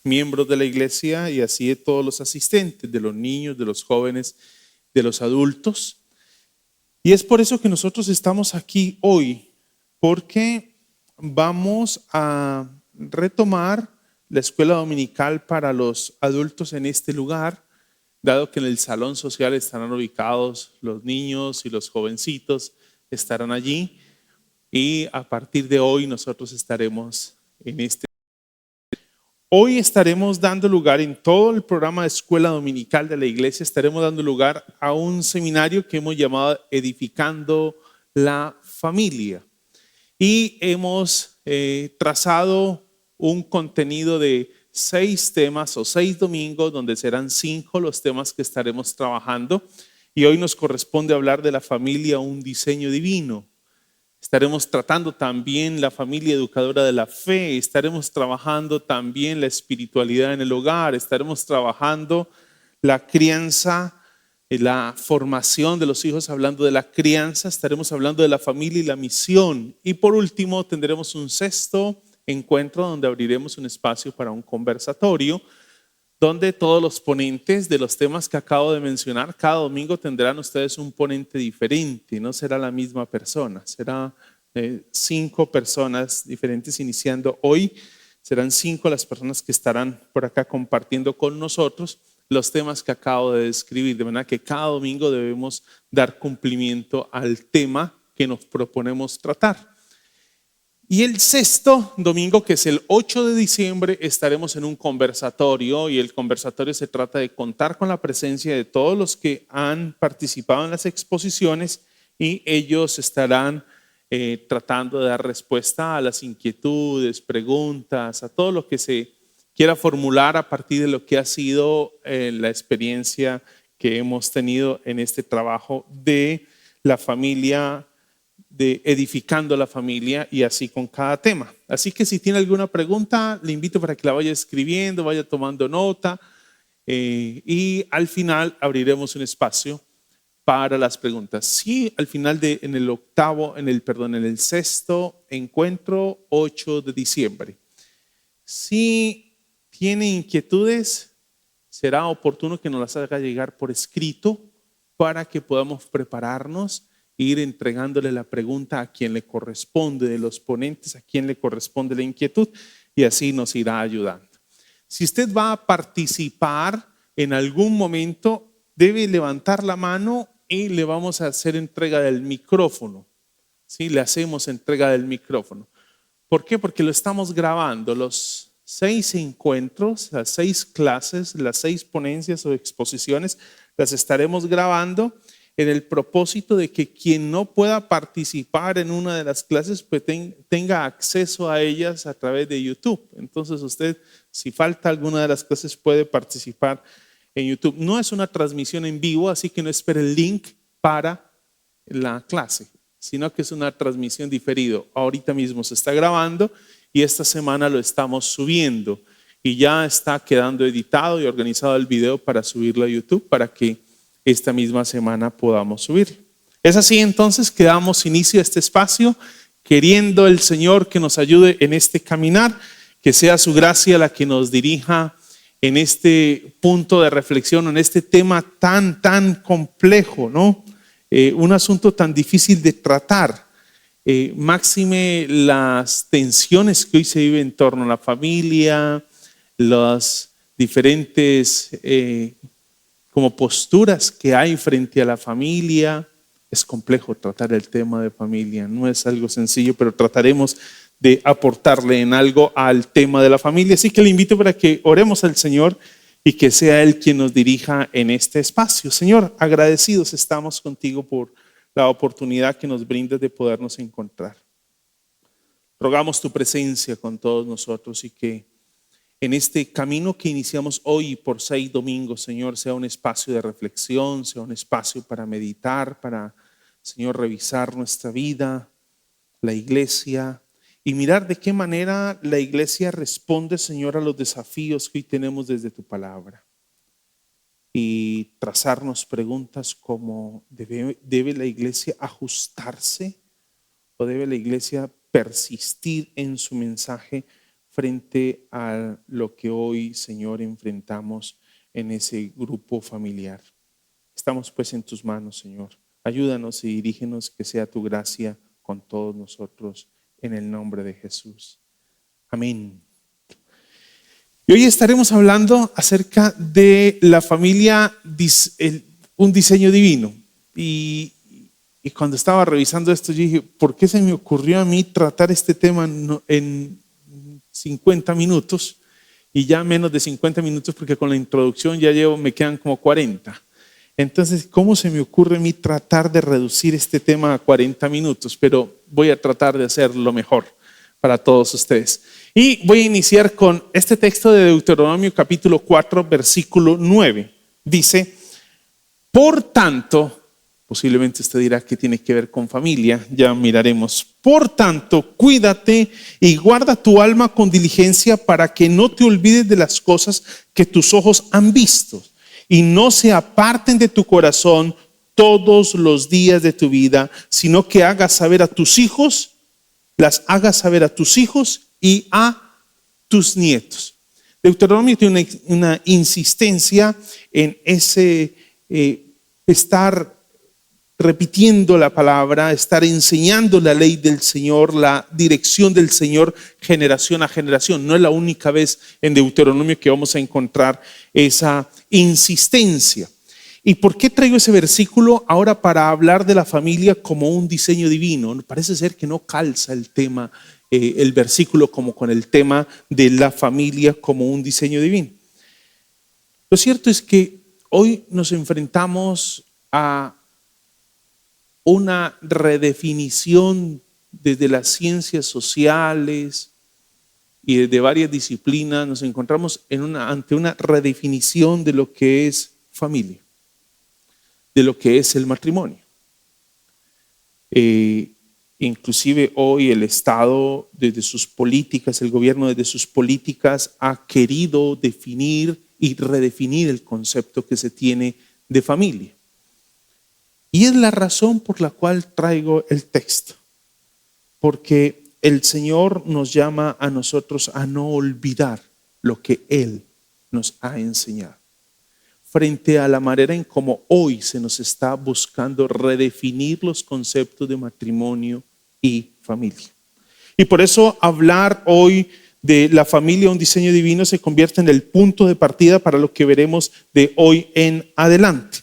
miembros de la iglesia y así de todos los asistentes, de los niños, de los jóvenes, de los adultos. Y es por eso que nosotros estamos aquí hoy, porque vamos a retomar la escuela dominical para los adultos en este lugar, dado que en el salón social estarán ubicados los niños y los jovencitos, estarán allí. Y a partir de hoy nosotros estaremos en este. Hoy estaremos dando lugar en todo el programa de escuela dominical de la iglesia, estaremos dando lugar a un seminario que hemos llamado Edificando la Familia. Y hemos trazado un contenido de 6 temas o 6 domingos, donde serán 5 los temas que estaremos trabajando. Y hoy nos corresponde hablar de la familia, un diseño divino. Estaremos tratando también la familia educadora de la fe, estaremos trabajando también la espiritualidad en el hogar, estaremos trabajando la crianza, la formación de los hijos, hablando de la crianza, estaremos hablando de la familia y la misión. Y por último tendremos un 6º encuentro donde abriremos un espacio para un conversatorio, donde todos los ponentes de los temas que acabo de mencionar, cada domingo tendrán ustedes un ponente diferente, no será la misma persona, será 5 personas diferentes iniciando hoy, serán 5 las personas que estarán por acá compartiendo con nosotros los temas que acabo de describir, de manera que cada domingo debemos dar cumplimiento al tema que nos proponemos tratar. Y el 6º domingo, que es el 8 de diciembre, estaremos en un conversatorio y el conversatorio se trata de contar con la presencia de todos los que han participado en las exposiciones y ellos estarán tratando de dar respuesta a las inquietudes, preguntas, a todo lo que se quiera formular a partir de lo que ha sido la experiencia que hemos tenido en este trabajo de la familia, de edificando la familia y así con cada tema. Así que si tiene alguna pregunta, le invito para que la vaya escribiendo, vaya tomando nota y al final abriremos un espacio para las preguntas. Sí, al final en el 6º encuentro, 8 de diciembre. Si tiene inquietudes, será oportuno que nos las haga llegar por escrito para que podamos prepararnos, ir entregándole la pregunta a quien le corresponde, de los ponentes, a quien le corresponde la inquietud, y así nos irá ayudando. Si usted va a participar en algún momento, debe levantar la mano y le vamos a hacer entrega del micrófono. ¿Sí? Le hacemos entrega del micrófono. ¿Por qué? Porque lo estamos grabando. Los 6 encuentros, las 6 clases, las 6 ponencias o exposiciones, las estaremos grabando en el propósito de que quien no pueda participar en una de las clases pues tenga acceso a ellas a través de YouTube. Entonces usted, si falta alguna de las clases, puede participar en YouTube. No es una transmisión en vivo, así que no espere el link para la clase, sino que es una transmisión diferido. Ahorita mismo se está grabando y esta semana lo estamos subiendo y ya está quedando editado y organizado el video para subirlo a YouTube para que esta misma semana podamos subir. Es así entonces que damos inicio a este espacio, queriendo el Señor que nos ayude en este caminar, que sea su gracia la que nos dirija en este punto de reflexión, en este tema tan complejo, ¿no? Un asunto tan difícil de tratar, máxime las tensiones que hoy se viven en torno a la familia, las diferentes como posturas que hay frente a la familia. Es complejo tratar el tema de familia, no es algo sencillo, pero trataremos de aportarle en algo al tema de la familia. Así que le invito para que oremos al Señor y que sea Él quien nos dirija en este espacio. Señor, agradecidos estamos contigo por la oportunidad que nos brindas de podernos encontrar. Rogamos tu presencia con todos nosotros y que en este camino que iniciamos hoy por 6 domingos, Señor, sea un espacio de reflexión, sea un espacio para meditar, para, Señor, revisar nuestra vida, la iglesia y mirar de qué manera la iglesia responde, Señor, a los desafíos que hoy tenemos desde tu palabra. Y trazarnos preguntas como, ¿debe la iglesia ajustarse o debe la iglesia persistir en su mensaje frente a lo que hoy, Señor, enfrentamos en ese grupo familiar. Estamos pues en tus manos, Señor. Ayúdanos y dirígenos, que sea tu gracia con todos nosotros, en el nombre de Jesús. Amén. Y hoy estaremos hablando acerca de la familia, un diseño divino. Y cuando estaba revisando esto, yo dije, ¿por qué se me ocurrió a mí tratar este tema en 50 minutos? Y ya menos de 50 minutos, porque con la introducción ya me quedan como 40. Entonces, ¿cómo se me ocurre a mí tratar de reducir este tema a 40 minutos? Pero voy a tratar de hacerlo mejor para todos ustedes. Y voy a iniciar con este texto de Deuteronomio capítulo 4, versículo 9. Dice, por tanto, posiblemente usted dirá que tiene que ver con familia, ya miraremos. Por tanto, cuídate y guarda tu alma con diligencia, para que no te olvides de las cosas que tus ojos han visto y no se aparten de tu corazón todos los días de tu vida, sino que hagas saber a tus hijos, las hagas saber a tus hijos y a tus nietos. Deuteronomio tiene una insistencia en ese estar repitiendo la palabra, estar enseñando la ley del Señor, la dirección del Señor generación a generación. No es la única vez en Deuteronomio que vamos a encontrar esa insistencia. ¿Y por qué traigo ese versículo ahora para hablar de la familia como un diseño divino? Parece ser que no calza el tema, el versículo como con el tema de la familia como un diseño divino. Lo cierto es que hoy nos enfrentamos a una redefinición desde las ciencias sociales y desde varias disciplinas. Nos encontramos ante una redefinición de lo que es familia, de lo que es el matrimonio. Inclusive hoy el Estado, desde sus políticas, el gobierno desde sus políticas ha querido definir y redefinir el concepto que se tiene de familia. Y es la razón por la cual traigo el texto, porque el Señor nos llama a nosotros a no olvidar lo que Él nos ha enseñado, frente a la manera en cómo hoy se nos está buscando redefinir los conceptos de matrimonio y familia. Y por eso hablar hoy de la familia, un diseño divino, se convierte en el punto de partida para lo que veremos de hoy en adelante.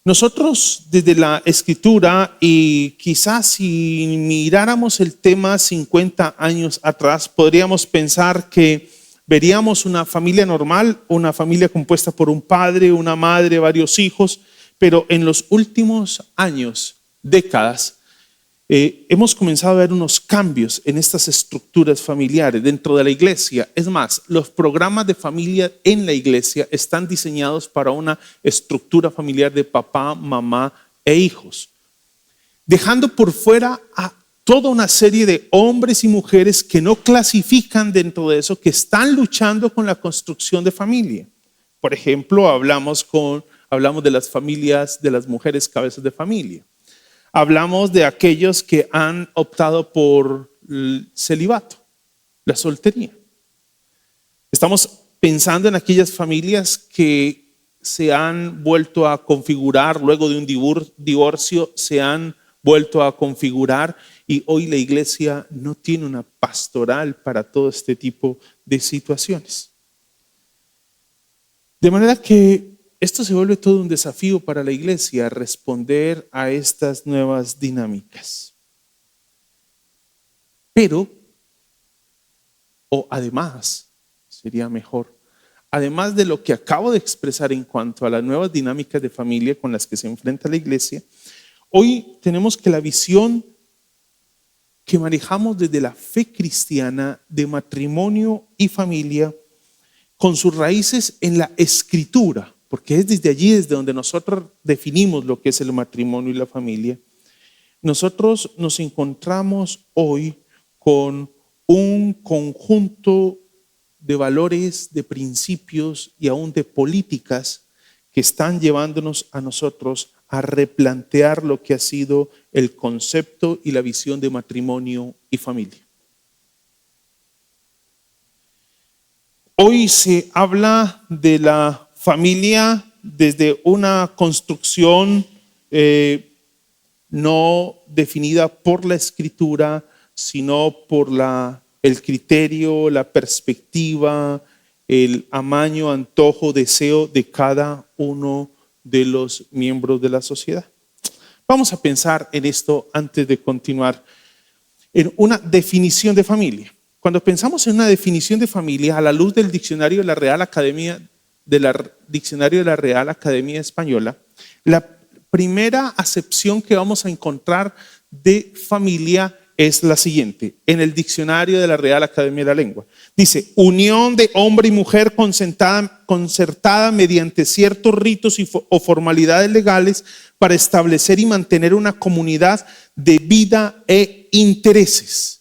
Nosotros desde la Escritura, y quizás si miráramos el tema 50 años atrás, podríamos pensar que veríamos una familia normal, una familia compuesta por un padre, una madre, varios hijos, pero en los últimos años, décadas, hemos comenzado a ver unos cambios en estas estructuras familiares dentro de la iglesia. Es más, los programas de familia en la iglesia están diseñados para una estructura familiar de papá, mamá e hijos, dejando por fuera a toda una serie de hombres y mujeres que no clasifican dentro de eso, que están luchando con la construcción de familia. Por ejemplo, hablamos de las familias, de las mujeres cabezas de familia. Hablamos de aquellos que han optado por el celibato, la soltería. Estamos pensando en aquellas familias que se han vuelto a configurar luego de un divorcio, se han vuelto a configurar, y hoy la iglesia no tiene una pastoral para todo este tipo de situaciones. De manera que esto se vuelve todo un desafío para la iglesia, responder a estas nuevas dinámicas. Pero, además, sería mejor, además de lo que acabo de expresar en cuanto a las nuevas dinámicas de familia con las que se enfrenta la iglesia, hoy tenemos que la visión que manejamos desde la fe cristiana de matrimonio y familia, con sus raíces en la Escritura, porque es desde allí desde donde nosotros definimos lo que es el matrimonio y la familia. Nosotros nos encontramos hoy con un conjunto de valores, de principios y aún de políticas que están llevándonos a nosotros a replantear lo que ha sido el concepto y la visión de matrimonio y familia. Hoy se habla de la familia desde una construcción no definida por la escritura, sino por el criterio, la perspectiva, el amaño, antojo, deseo de cada uno de los miembros de la sociedad. Vamos a pensar en esto antes de continuar, en una definición de familia. Cuando pensamos en una definición de familia a la luz del diccionario de la Real Academia, diccionario de la Real Academia Española, la primera acepción que vamos a encontrar de familia es la siguiente, en el diccionario de la Real Academia de la Lengua. Dice, unión de hombre y mujer concertada mediante ciertos ritos o formalidades legales para establecer y mantener una comunidad de vida e intereses.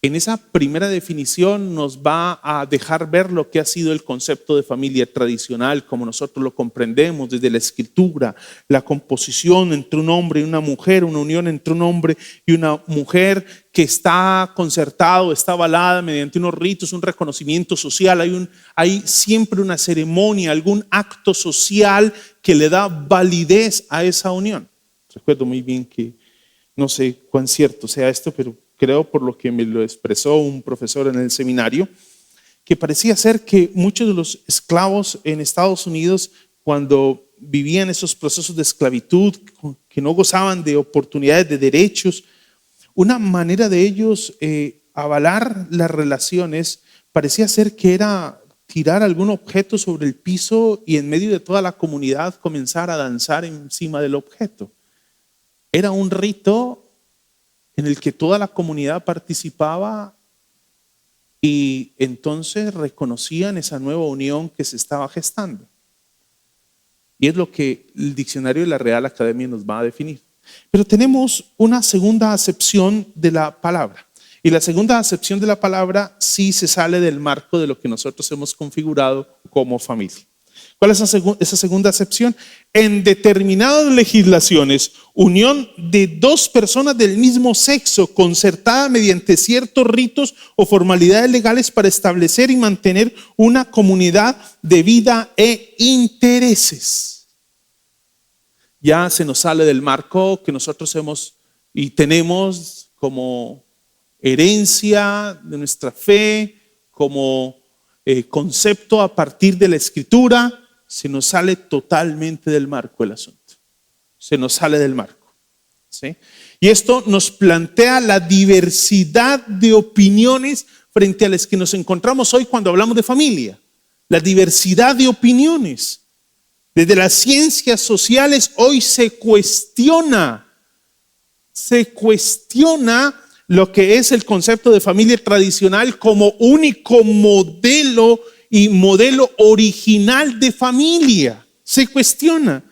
En esa primera definición nos va a dejar ver lo que ha sido el concepto de familia tradicional, como nosotros lo comprendemos desde la escritura, la composición entre un hombre y una mujer, una unión entre un hombre y una mujer que está concertado, está avalada mediante unos ritos, un reconocimiento social, hay siempre una ceremonia, algún acto social que le da validez a esa unión. Recuerdo muy bien que, no sé cuán cierto sea esto, pero creo por lo que me lo expresó un profesor en el seminario, que parecía ser que muchos de los esclavos en Estados Unidos, cuando vivían esos procesos de esclavitud, que no gozaban de oportunidades, de derechos, una manera de ellos avalar las relaciones parecía ser que era tirar algún objeto sobre el piso y en medio de toda la comunidad comenzar a danzar encima del objeto. Era un rito en el que toda la comunidad participaba y entonces reconocían esa nueva unión que se estaba gestando. Y es lo que el diccionario de la Real Academia nos va a definir. Pero tenemos una segunda acepción de la palabra. Y la segunda acepción de la palabra sí se sale del marco de lo que nosotros hemos configurado como familia. ¿Cuál es esa segunda acepción? En determinadas legislaciones, unión de dos personas del mismo sexo concertada mediante ciertos ritos o formalidades legales para establecer y mantener una comunidad de vida e intereses. Ya se nos sale del marco que nosotros hemos y tenemos como herencia de nuestra fe, como concepto a partir de la escritura. Se nos sale totalmente del marco el asunto. Se nos sale del marco. ¿Sí? Y esto nos plantea la diversidad de opiniones frente a las que nos encontramos hoy cuando hablamos de familia. La diversidad de opiniones. Desde las ciencias sociales hoy se cuestiona lo que es el concepto de familia tradicional como único modelo y modelo original de familia. Se cuestiona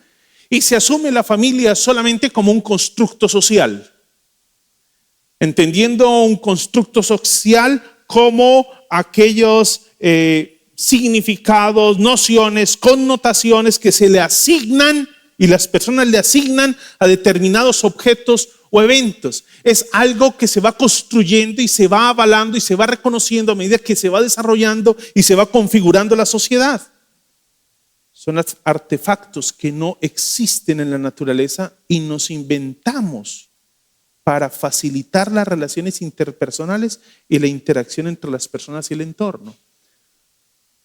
y se asume la familia solamente como un constructo social, entendiendo un constructo social como aquellos significados, nociones, connotaciones que se le asignan y las personas le asignan a determinados objetos o eventos. Es algo que se va construyendo y se va avalando y se va reconociendo a medida que se va desarrollando y se va configurando la sociedad. Son artefactos que no existen en la naturaleza y nos inventamos para facilitar las relaciones interpersonales y la interacción entre las personas y el entorno.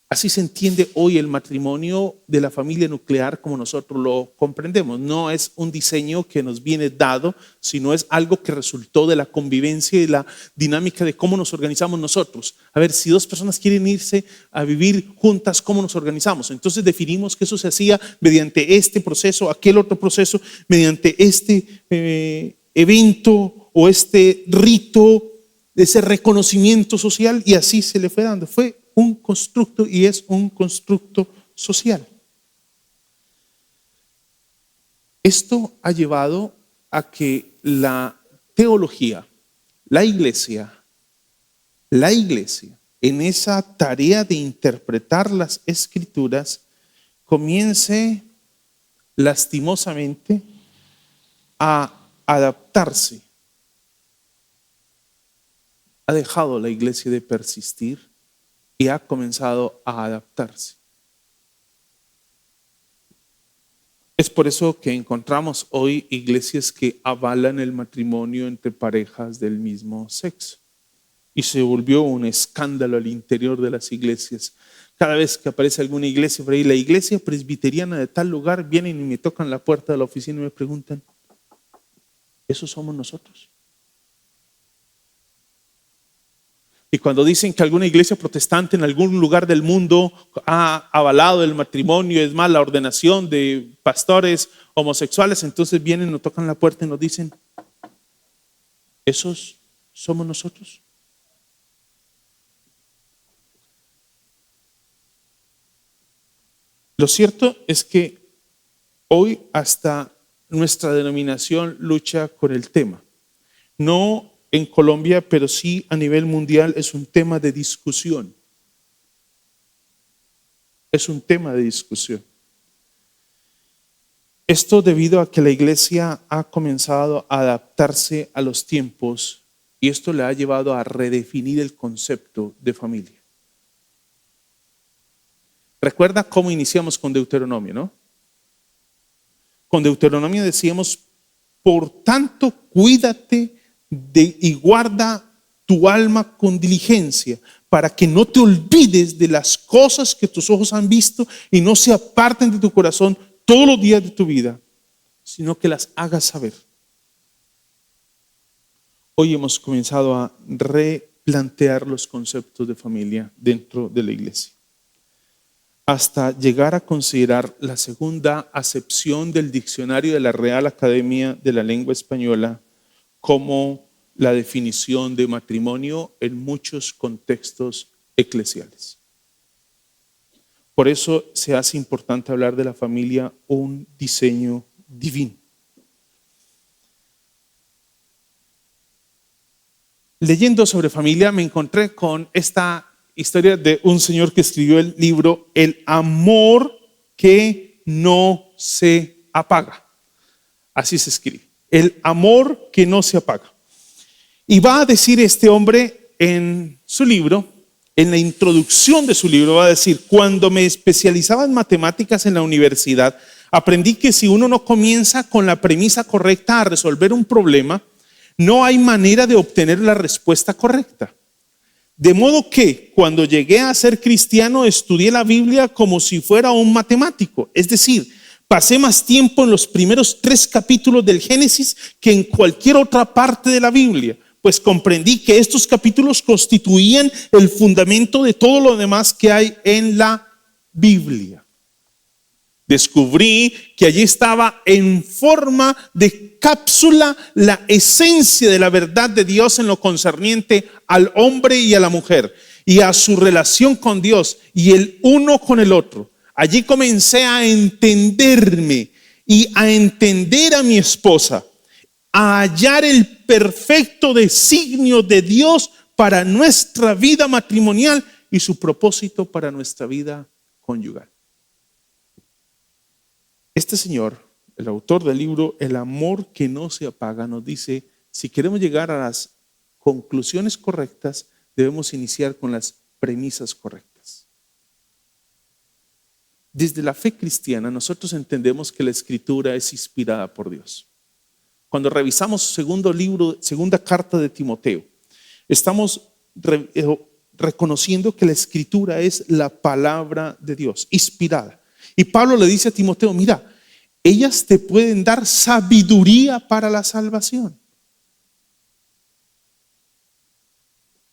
Así se entiende hoy el matrimonio de la familia nuclear como nosotros lo comprendemos. No es un diseño que nos viene dado, sino es algo que resultó de la convivencia y la dinámica de cómo nos organizamos nosotros. A ver, si dos personas quieren irse a vivir juntas, ¿cómo nos organizamos? Entonces definimos que eso se hacía mediante este proceso, aquel otro proceso, mediante este evento o este rito, ese reconocimiento social, y así se le fue dando. Fue un constructo y es un constructo social. Esto ha llevado a que la teología, la iglesia, en esa tarea de interpretar las escrituras, comience lastimosamente a adaptarse. ¿Ha dejado la iglesia de persistir y ha comenzado a adaptarse. Es por eso que encontramos hoy iglesias que avalan el matrimonio entre parejas del mismo sexo. Y se volvió un escándalo al interior de las iglesias. Cada vez que aparece alguna iglesia por ahí, la iglesia presbiteriana de tal lugar, vienen y me tocan la puerta de la oficina y me preguntan, ¿esos somos nosotros? Y cuando dicen que alguna iglesia protestante en algún lugar del mundo ha avalado el matrimonio, es más, la ordenación de pastores homosexuales, entonces vienen, nos tocan la puerta y nos dicen, ¿esos somos nosotros? Lo cierto es que hoy hasta nuestra denominación lucha con el tema. No en Colombia, pero sí a nivel mundial es un tema de discusión. Es un tema de discusión. Esto debido a que la iglesia ha comenzado a adaptarse a los tiempos y esto le ha llevado a redefinir el concepto de familia. Recuerda cómo iniciamos con Deuteronomio, ¿no? Con Deuteronomio decíamos, por tanto, cuídate y guarda tu alma con diligencia para que no te olvides de las cosas que tus ojos han visto y no se aparten de tu corazón todos los días de tu vida, sino que las hagas saber. Hoy hemos comenzado a replantear los conceptos de familia dentro de la iglesia, hasta llegar a considerar la segunda acepción del diccionario de la Real Academia de la Lengua Española como la definición de matrimonio en muchos contextos eclesiales. Por eso se hace importante hablar de la familia, un diseño divino. Leyendo sobre familia me encontré con esta historia de un señor que escribió el libro El amor que no se apaga. Así se escribe. El amor que no se apaga. Y va a decir este hombre en su libro, en la introducción de su libro, va a decir, cuando me especializaba en matemáticas en la universidad, aprendí que si uno no comienza con la premisa correcta a resolver un problema, no hay manera de obtener la respuesta correcta. De modo que cuando llegué a ser cristiano, estudié la Biblia como si fuera un matemático. Es decir, pasé más tiempo en los primeros 3 capítulos del Génesis que en cualquier otra parte de la Biblia, pues comprendí que estos capítulos constituían el fundamento de todo lo demás que hay en la Biblia. Descubrí que allí estaba en forma de cápsula la esencia de la verdad de Dios en lo concerniente al hombre y a la mujer y a su relación con Dios y el uno con el otro. Allí comencé a entenderme y a entender a mi esposa, a hallar el perfecto designio de Dios para nuestra vida matrimonial y su propósito para nuestra vida conyugal. Este señor, el autor del libro El amor que no se apaga, nos dice, si queremos llegar a las conclusiones correctas, debemos iniciar con las premisas correctas. Desde la fe cristiana, nosotros entendemos que la escritura es inspirada por Dios. Cuando revisamos segunda carta de Timoteo, estamos reconociendo que la escritura es la palabra de Dios, inspirada. Y Pablo le dice a Timoteo, mira, ellas te pueden dar sabiduría para la salvación.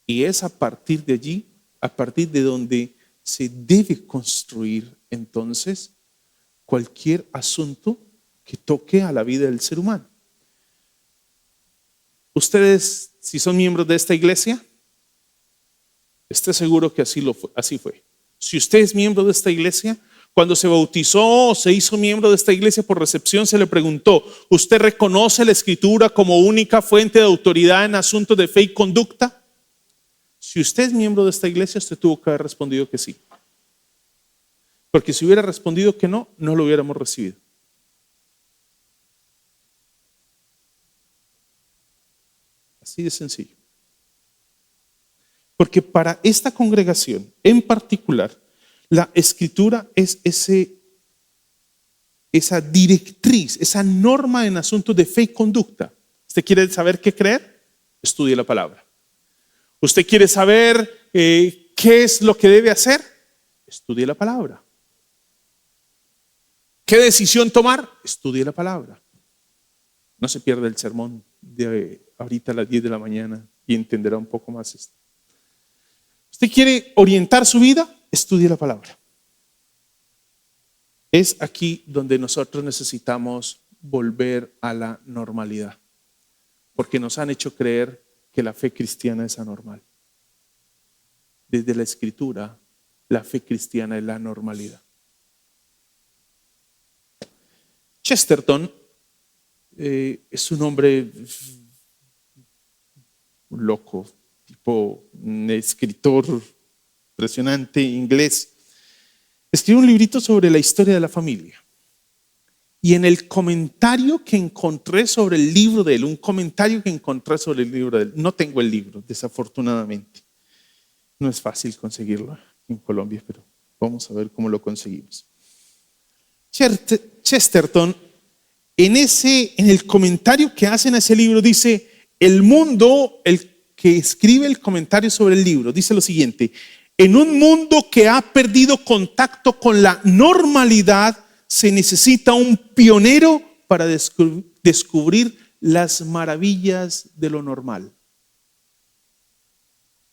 Y es a partir de allí, a partir de donde se debe construir entonces cualquier asunto que toque a la vida del ser humano. Ustedes, si son miembros de esta iglesia, esté seguro que así fue. Si usted es miembro de esta iglesia, cuando se bautizó o se hizo miembro de esta iglesia por recepción, se le preguntó, ¿usted reconoce la escritura como única fuente de autoridad en asuntos de fe y conducta? Si usted es miembro de esta iglesia, usted tuvo que haber respondido que sí. Porque si hubiera respondido que no, no lo hubiéramos recibido. Así de sencillo. Porque para esta congregación en particular, la escritura es esa directriz, esa norma en asuntos de fe y conducta. ¿Usted quiere saber qué creer? Estudie la palabra. ¿Usted quiere saber qué es lo que debe hacer? Estudie la palabra. ¿Qué decisión tomar? Estudie la palabra. No se pierda el sermón de ahorita a las 10 de la mañana y entenderá un poco más esto. ¿Usted quiere orientar su vida? Estudie la palabra. Es aquí donde nosotros necesitamos volver a la normalidad, porque nos han hecho creer que la fe cristiana es anormal. Desde la escritura, la fe cristiana es la normalidad. Chesterton es un hombre loco, tipo un escritor impresionante inglés. Escribió un librito sobre la historia de la familia. Y en el comentario que encontré sobre el libro de él, no tengo el libro, desafortunadamente. No es fácil conseguirlo en Colombia, pero vamos a ver cómo lo conseguimos. Chesterton, en el comentario que hacen a ese libro, dice: el que escribe el comentario sobre el libro, dice lo siguiente: en un mundo que ha perdido contacto con la normalidad, se necesita un pionero para descubrir las maravillas de lo normal.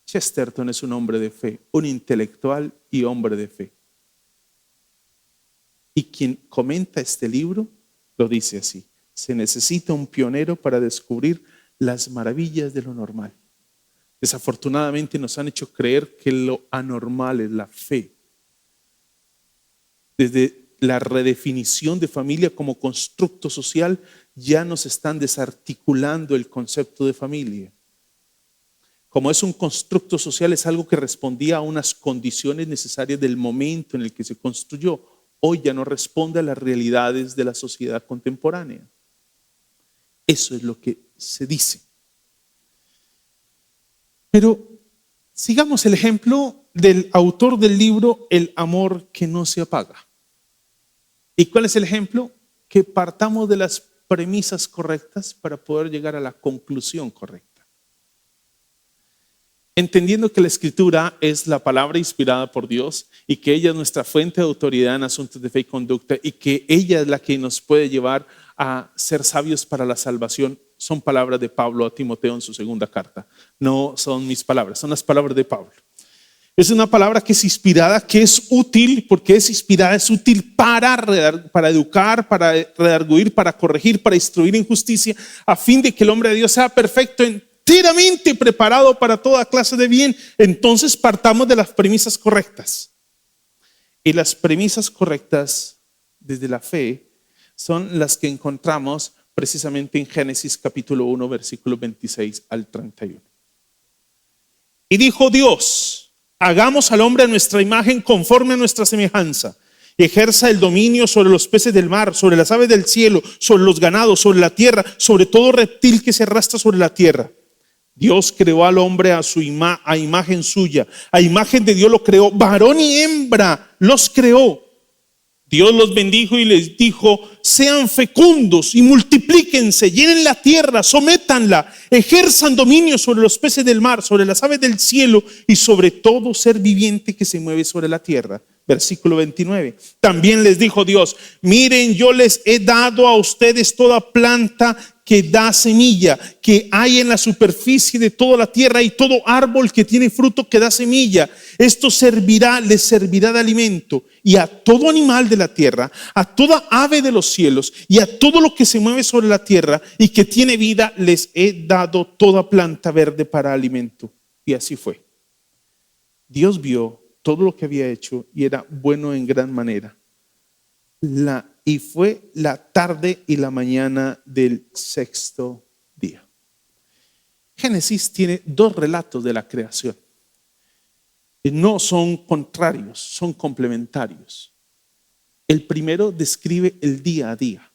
Chesterton es un hombre de fe, un intelectual y hombre de fe. Y quien comenta este libro lo dice así: se necesita un pionero para descubrir las maravillas de lo normal. Desafortunadamente nos han hecho creer que lo anormal es la fe. Desde la redefinición de familia como constructo social, ya nos están desarticulando el concepto de familia. Como es un constructo social, es algo que respondía a unas condiciones necesarias del momento en el que se construyó. Hoy ya no responde a las realidades de la sociedad contemporánea. Eso es lo que se dice. Pero sigamos el ejemplo del autor del libro El amor que no se apaga. ¿Y cuál es el ejemplo? Que partamos de las premisas correctas para poder llegar a la conclusión correcta. Entendiendo que la escritura es la palabra inspirada por Dios y que ella es nuestra fuente de autoridad en asuntos de fe y conducta y que ella es la que nos puede llevar a ser sabios para la salvación, son palabras de Pablo a Timoteo en su segunda carta. No son mis palabras, son las palabras de Pablo. Es una palabra que es inspirada, que es útil, porque es inspirada, es útil para educar, para redarguir, para corregir, para instruir en justicia, a fin de que el hombre de Dios sea perfecto, enteramente preparado para toda clase de bien. Entonces partamos de las premisas correctas. Y las premisas correctas desde la fe son las que encontramos precisamente en Génesis capítulo 1, versículos 26 al 31. Y dijo Dios: hagamos al hombre a nuestra imagen, conforme a nuestra semejanza, y ejerza el dominio sobre los peces del mar, sobre las aves del cielo, sobre los ganados, sobre la tierra, sobre todo reptil que se arrastra sobre la tierra. Dios creó al hombre a imagen suya, a imagen de Dios lo creó, varón y hembra los creó. Dios los bendijo y les dijo: sean fecundos y multiplíquense, llenen la tierra, sométanla, ejerzan dominio sobre los peces del mar, sobre las aves del cielo y sobre todo ser viviente que se mueve sobre la tierra. Versículo 29. También les dijo Dios: miren, yo les he dado a ustedes toda planta que da semilla, que hay en la superficie de toda la tierra, y todo árbol que tiene fruto que da semilla. Esto les servirá de alimento. Y a todo animal de la tierra, a toda ave de los cielos y a todo lo que se mueve sobre la tierra y que tiene vida, les he dado toda planta verde para alimento. Y así fue. Dios vio todo lo que había hecho y era bueno en gran manera. Y fue la tarde y la mañana del sexto día. Génesis tiene dos relatos de la creación. No son contrarios, son complementarios. El primero describe el día a día.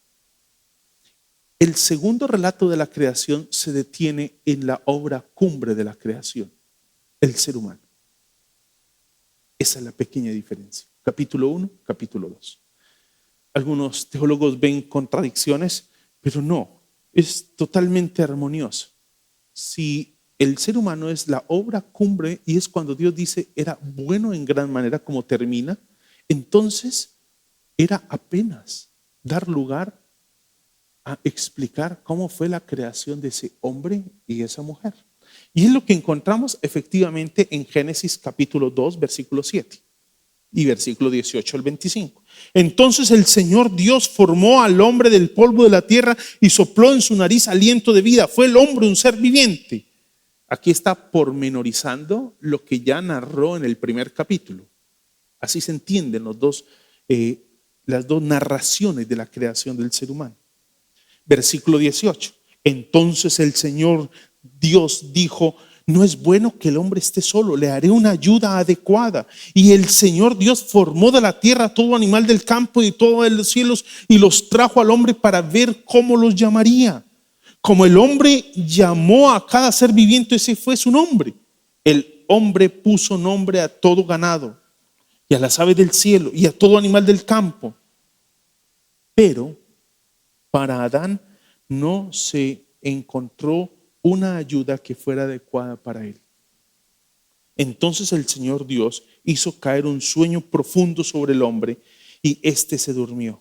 El segundo relato de la creación se detiene en la obra cumbre de la creación. el ser humano. Esa es la pequeña diferencia. Capítulo 1, capítulo 2. Algunos teólogos ven contradicciones, pero no, es totalmente armonioso. Si el ser humano es la obra cumbre y es cuando Dios dice era bueno en gran manera como termina, entonces era apenas dar lugar a explicar cómo fue la creación de ese hombre y esa mujer. Y es lo que encontramos efectivamente en Génesis capítulo 2, versículo 7 y versículo 18 al 25. Entonces el Señor Dios formó al hombre del polvo de la tierra y sopló en su nariz aliento de vida. Fue el hombre un ser viviente. Aquí está pormenorizando lo que ya narró en el primer capítulo. Así se entienden las dos narraciones de la creación del ser humano. Versículo 18. Entonces el Señor Dios dijo: no es bueno que el hombre esté solo, le haré una ayuda adecuada. Y el Señor Dios formó de la tierra todo animal del campo y todo de los cielos y los trajo al hombre para ver cómo los llamaría. Como el hombre llamó a cada ser viviente, ese fue su nombre. El hombre puso nombre a todo ganado y a las aves del cielo y a todo animal del campo. Pero para Adán no se encontró una ayuda que fuera adecuada para él. Entonces el Señor Dios hizo caer un sueño profundo sobre el hombre y éste se durmió.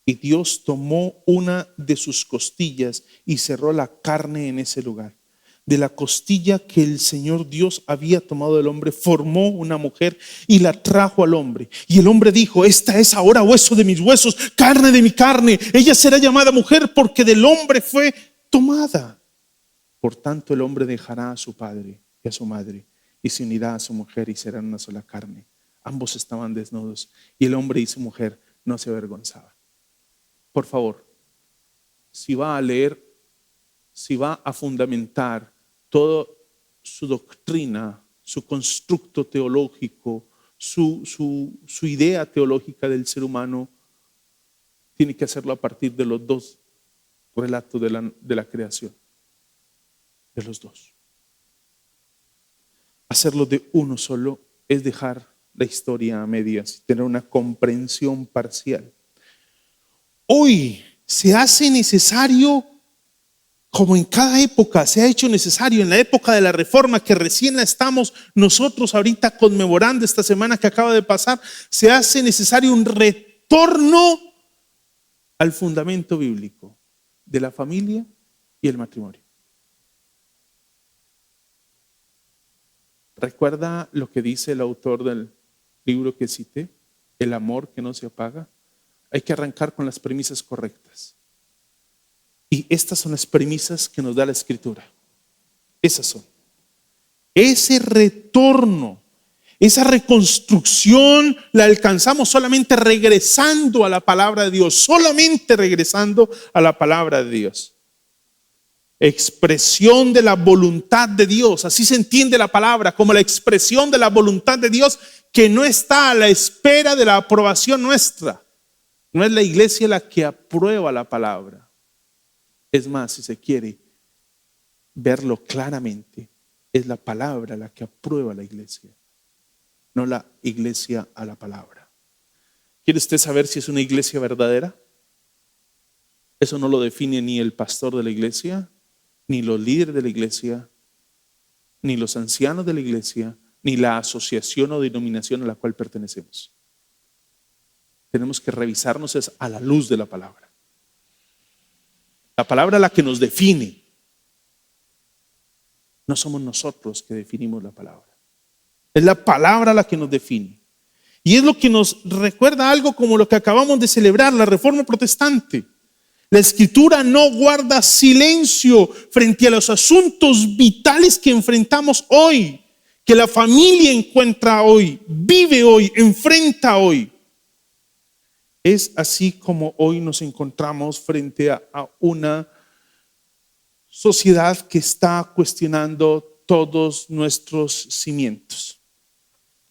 Y Dios tomó una de sus costillas y cerró la carne en ese lugar. De la costilla que el Señor Dios había tomado del hombre, formó una mujer y la trajo al hombre. Y el hombre dijo: esta es ahora hueso de mis huesos, carne de mi carne. Ella será llamada mujer porque del hombre fue tomada. Por tanto, el hombre dejará a su padre y a su madre y se unirá a su mujer y serán una sola carne. Ambos estaban desnudos y el hombre y su mujer no se avergonzaban. Por favor, si va a leer, si va a fundamentar toda su doctrina, su constructo teológico, su idea teológica del ser humano, tiene que hacerlo a partir de los dos relatos de la creación. De los dos. Hacerlo de uno solo es dejar la historia a medias, tener una comprensión parcial. Hoy se hace necesario, como en cada época se ha hecho necesario, en la época de la Reforma que recién la estamos nosotros ahorita conmemorando esta semana que acaba de pasar, se hace necesario un retorno al fundamento bíblico de la familia y el matrimonio. ¿Recuerda lo que dice el autor del libro que cité? El amor que no se apaga. Hay que arrancar con las premisas correctas. Y estas son las premisas que nos da la Escritura. Esas son. Ese retorno, esa reconstrucción la alcanzamos solamente regresando a la palabra de Dios. Solamente regresando a la palabra de Dios. Expresión de la voluntad de Dios. Así se entiende la palabra, como la expresión de la voluntad de Dios que no está a la espera de la aprobación nuestra. No es la iglesia la que aprueba la palabra. Es más, si se quiere verlo claramente, es la palabra la que aprueba la iglesia, no la iglesia a la palabra. ¿Quiere usted saber si es una iglesia verdadera? Eso no lo define ni el pastor de la iglesia, ni los líderes de la iglesia, ni los ancianos de la iglesia, ni la asociación o denominación a la cual pertenecemos. Tenemos que revisarnos es a la luz de la palabra. La palabra es la que nos define. No somos nosotros que definimos la palabra. Es la palabra la que nos define. Y es lo que nos recuerda algo como lo que acabamos de celebrar, la Reforma Protestante. La Escritura no guarda silencio frente a los asuntos vitales que enfrentamos hoy, que la familia encuentra hoy, vive hoy, enfrenta hoy. Es así como hoy nos encontramos frente a una sociedad que está cuestionando todos nuestros cimientos.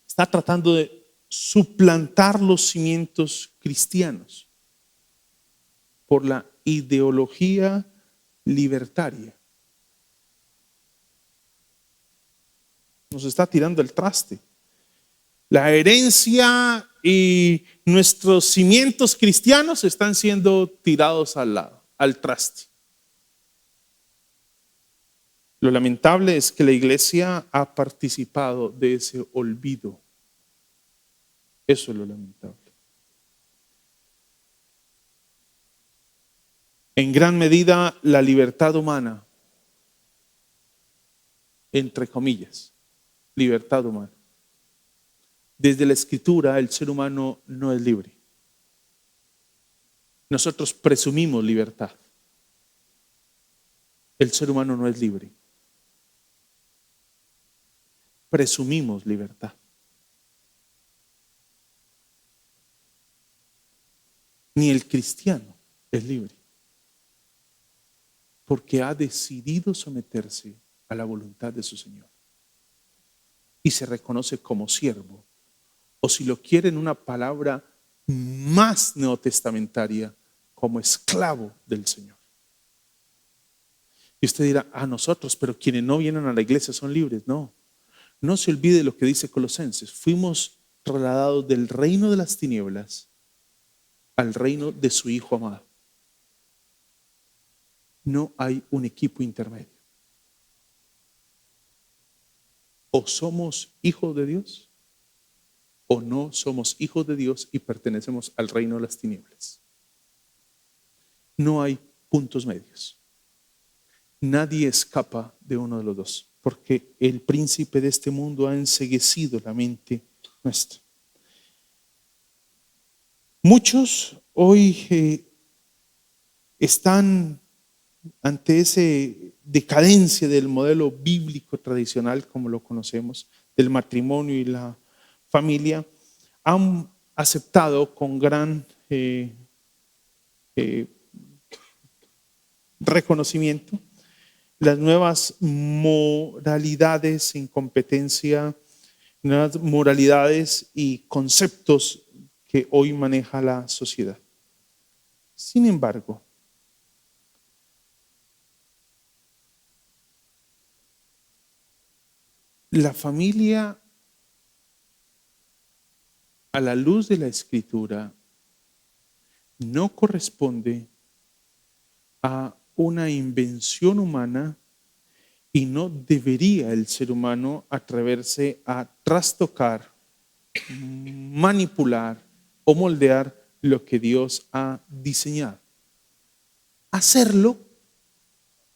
Está tratando de suplantar los cimientos cristianos por la ideología libertaria. nos está tirando el traste. La herencia y nuestros cimientos cristianos están siendo tirados al lado, al traste. Lo lamentable es que la iglesia ha participado de ese olvido. Eso es lo lamentable. En gran medida, la libertad humana, entre comillas, libertad humana. Desde la Escritura, el ser humano no es libre. Nosotros presumimos libertad. El ser humano no es libre. Presumimos libertad. Ni el cristiano es libre, porque ha decidido someterse a la voluntad de su Señor y se reconoce como siervo, o si lo quiere en una palabra más neotestamentaria, como esclavo del Señor. Y usted dirá, a nosotros, pero quienes no vienen a la iglesia son libres. No, no se olvide lo que dice Colosenses. Fuimos trasladados del reino de las tinieblas al reino de su Hijo amado. No hay un equipo intermedio. O somos hijos de Dios o no somos hijos de Dios y pertenecemos al reino de las tinieblas. No hay puntos medios. Nadie escapa de uno de los dos, porque el príncipe de este mundo ha enceguecido la mente nuestra. Muchos hoy están ante esa decadencia del modelo bíblico tradicional, como lo conocemos, del matrimonio y la familia. Han aceptado con gran reconocimiento las nuevas moralidades en competencia, nuevas moralidades y conceptos que hoy maneja la sociedad. Sin embargo, la familia, a la luz de la Escritura, no corresponde a una invención humana y no debería el ser humano atreverse a trastocar, manipular o moldear lo que Dios ha diseñado. Hacerlo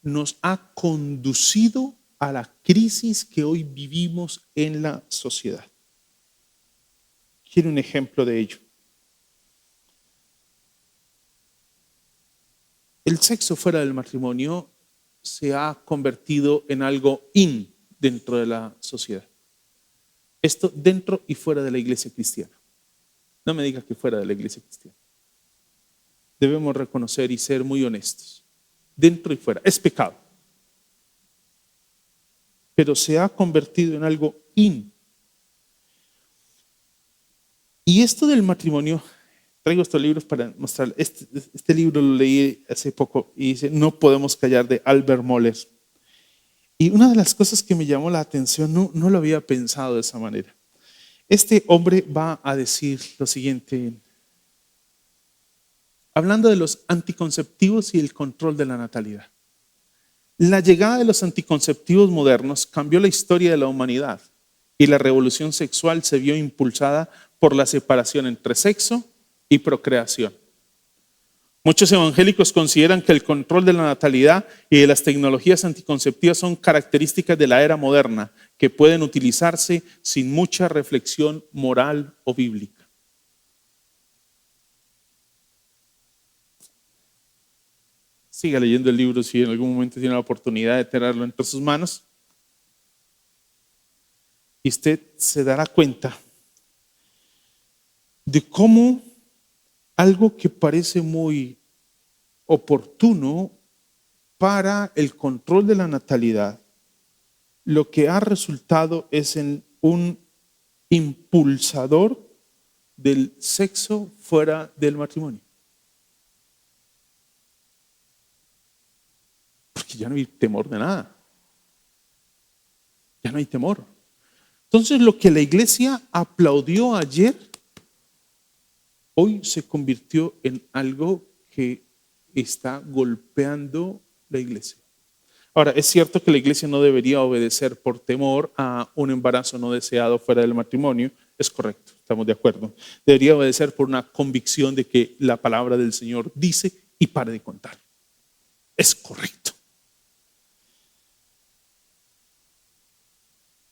nos ha conducido a la crisis que hoy vivimos en la sociedad. Quiero un ejemplo de ello. El sexo fuera del matrimonio se ha convertido en algo in dentro de la sociedad. Esto dentro y fuera de la iglesia cristiana. No me diga que fuera de la iglesia cristiana. Debemos reconocer y ser muy honestos. Dentro y fuera. Es pecado. Pero se ha convertido en algo in. Y esto del matrimonio, traigo estos libros para mostrar. Este libro lo leí hace poco y dice No podemos callar, de Albert Mohler. Y una de las cosas que me llamó la atención, no lo había pensado de esa manera. Este hombre va a decir lo siguiente, hablando de los anticonceptivos y el control de la natalidad. La llegada de los anticonceptivos modernos cambió la historia de la humanidad y la revolución sexual se vio impulsada por la separación entre sexo y procreación. Muchos evangélicos consideran que el control de la natalidad y de las tecnologías anticonceptivas son características de la era moderna que pueden utilizarse sin mucha reflexión moral o bíblica. Siga leyendo el libro si en algún momento tiene la oportunidad de tenerlo entre sus manos. Y usted se dará cuenta de cómo algo que parece muy oportuno para el control de la natalidad, lo que ha resultado es en un impulsador del sexo fuera del matrimonio. Porque ya no hay temor de nada. Ya no hay temor. Entonces lo que la iglesia aplaudió ayer, hoy se convirtió en algo que está golpeando la iglesia. Ahora, es cierto que la iglesia no debería obedecer por temor a un embarazo no deseado fuera del matrimonio. Es correcto, estamos de acuerdo. Debería obedecer por una convicción de que la palabra del Señor dice y pare de contar. Es correcto.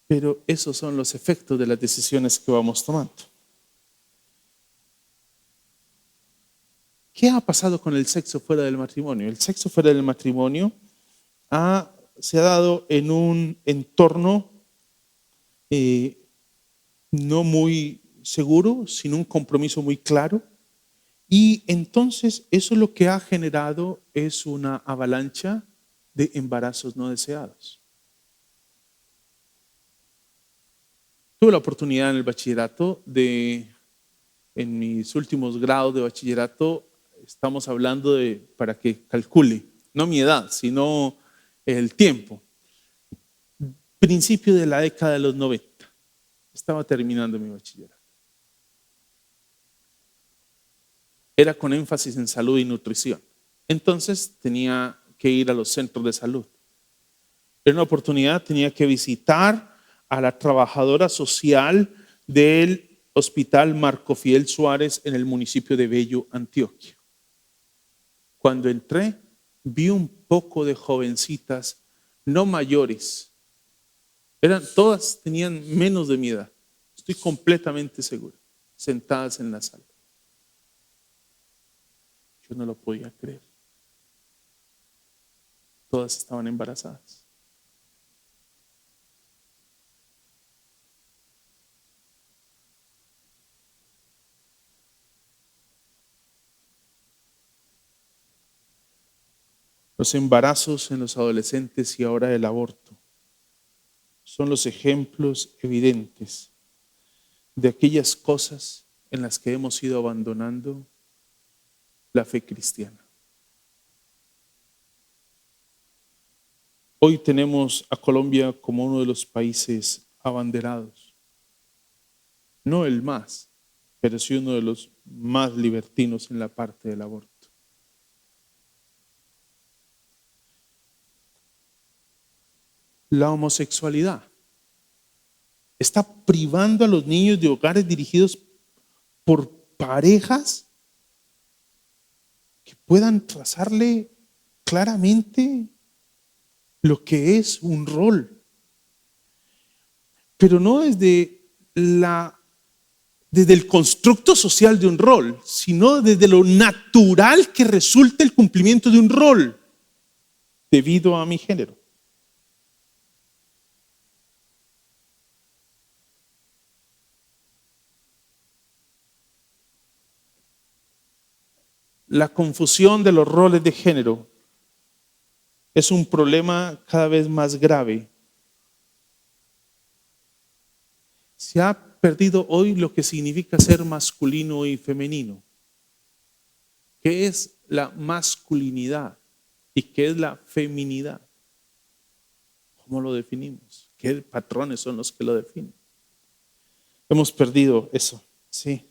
Pero esos son los efectos de las decisiones que vamos tomando. ¿Qué ha pasado con el sexo fuera del matrimonio? El sexo fuera del matrimonio se ha dado en un entorno no muy seguro, sin un compromiso muy claro. Y entonces eso lo que ha generado es una avalancha de embarazos no deseados. Tuve la oportunidad en el bachillerato en mis últimos grados de bachillerato, estamos hablando para que calcule, no mi edad, sino el tiempo. Principio de la década de los 90. Estaba terminando mi bachillerato. Era con énfasis en salud y nutrición. Entonces tenía que ir a los centros de salud. En una oportunidad tenía que visitar a la trabajadora social del Hospital Marco Fiel Suárez en el municipio de Bello, Antioquia. Cuando entré, vi un poco de jovencitas, no mayores. Todas tenían menos de mi edad. Estoy completamente seguro. Sentadas en la sala. Yo no lo podía creer. Todas estaban embarazadas. Los embarazos en los adolescentes y ahora el aborto son los ejemplos evidentes de aquellas cosas en las que hemos ido abandonando la fe cristiana. Hoy tenemos a Colombia como uno de los países abanderados. No el más, pero sí uno de los más libertinos en la parte del aborto. La homosexualidad está privando a los niños de hogares dirigidos por parejas que puedan trazarle claramente lo que es un rol, pero no desde el constructo social de un rol, sino desde lo natural que resulta el cumplimiento de un rol debido a mi género. La confusión de los roles de género es un problema cada vez más grave. Se ha perdido hoy lo que significa ser masculino y femenino. ¿Qué es la masculinidad y qué es la feminidad? ¿Cómo lo definimos? ¿Qué patrones son los que lo definen? Hemos perdido eso, sí.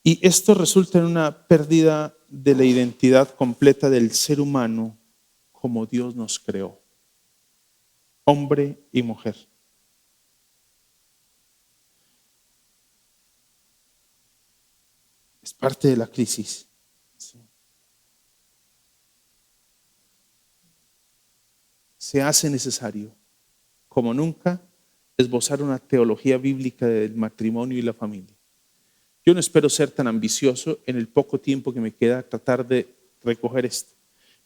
Y esto resulta en una pérdida de la identidad completa del ser humano como Dios nos creó, hombre y mujer. Es parte de la crisis. Sí. Se hace necesario, como nunca, esbozar una teología bíblica del matrimonio y la familia. Yo no espero ser tan ambicioso en el poco tiempo que me queda tratar de recoger esto,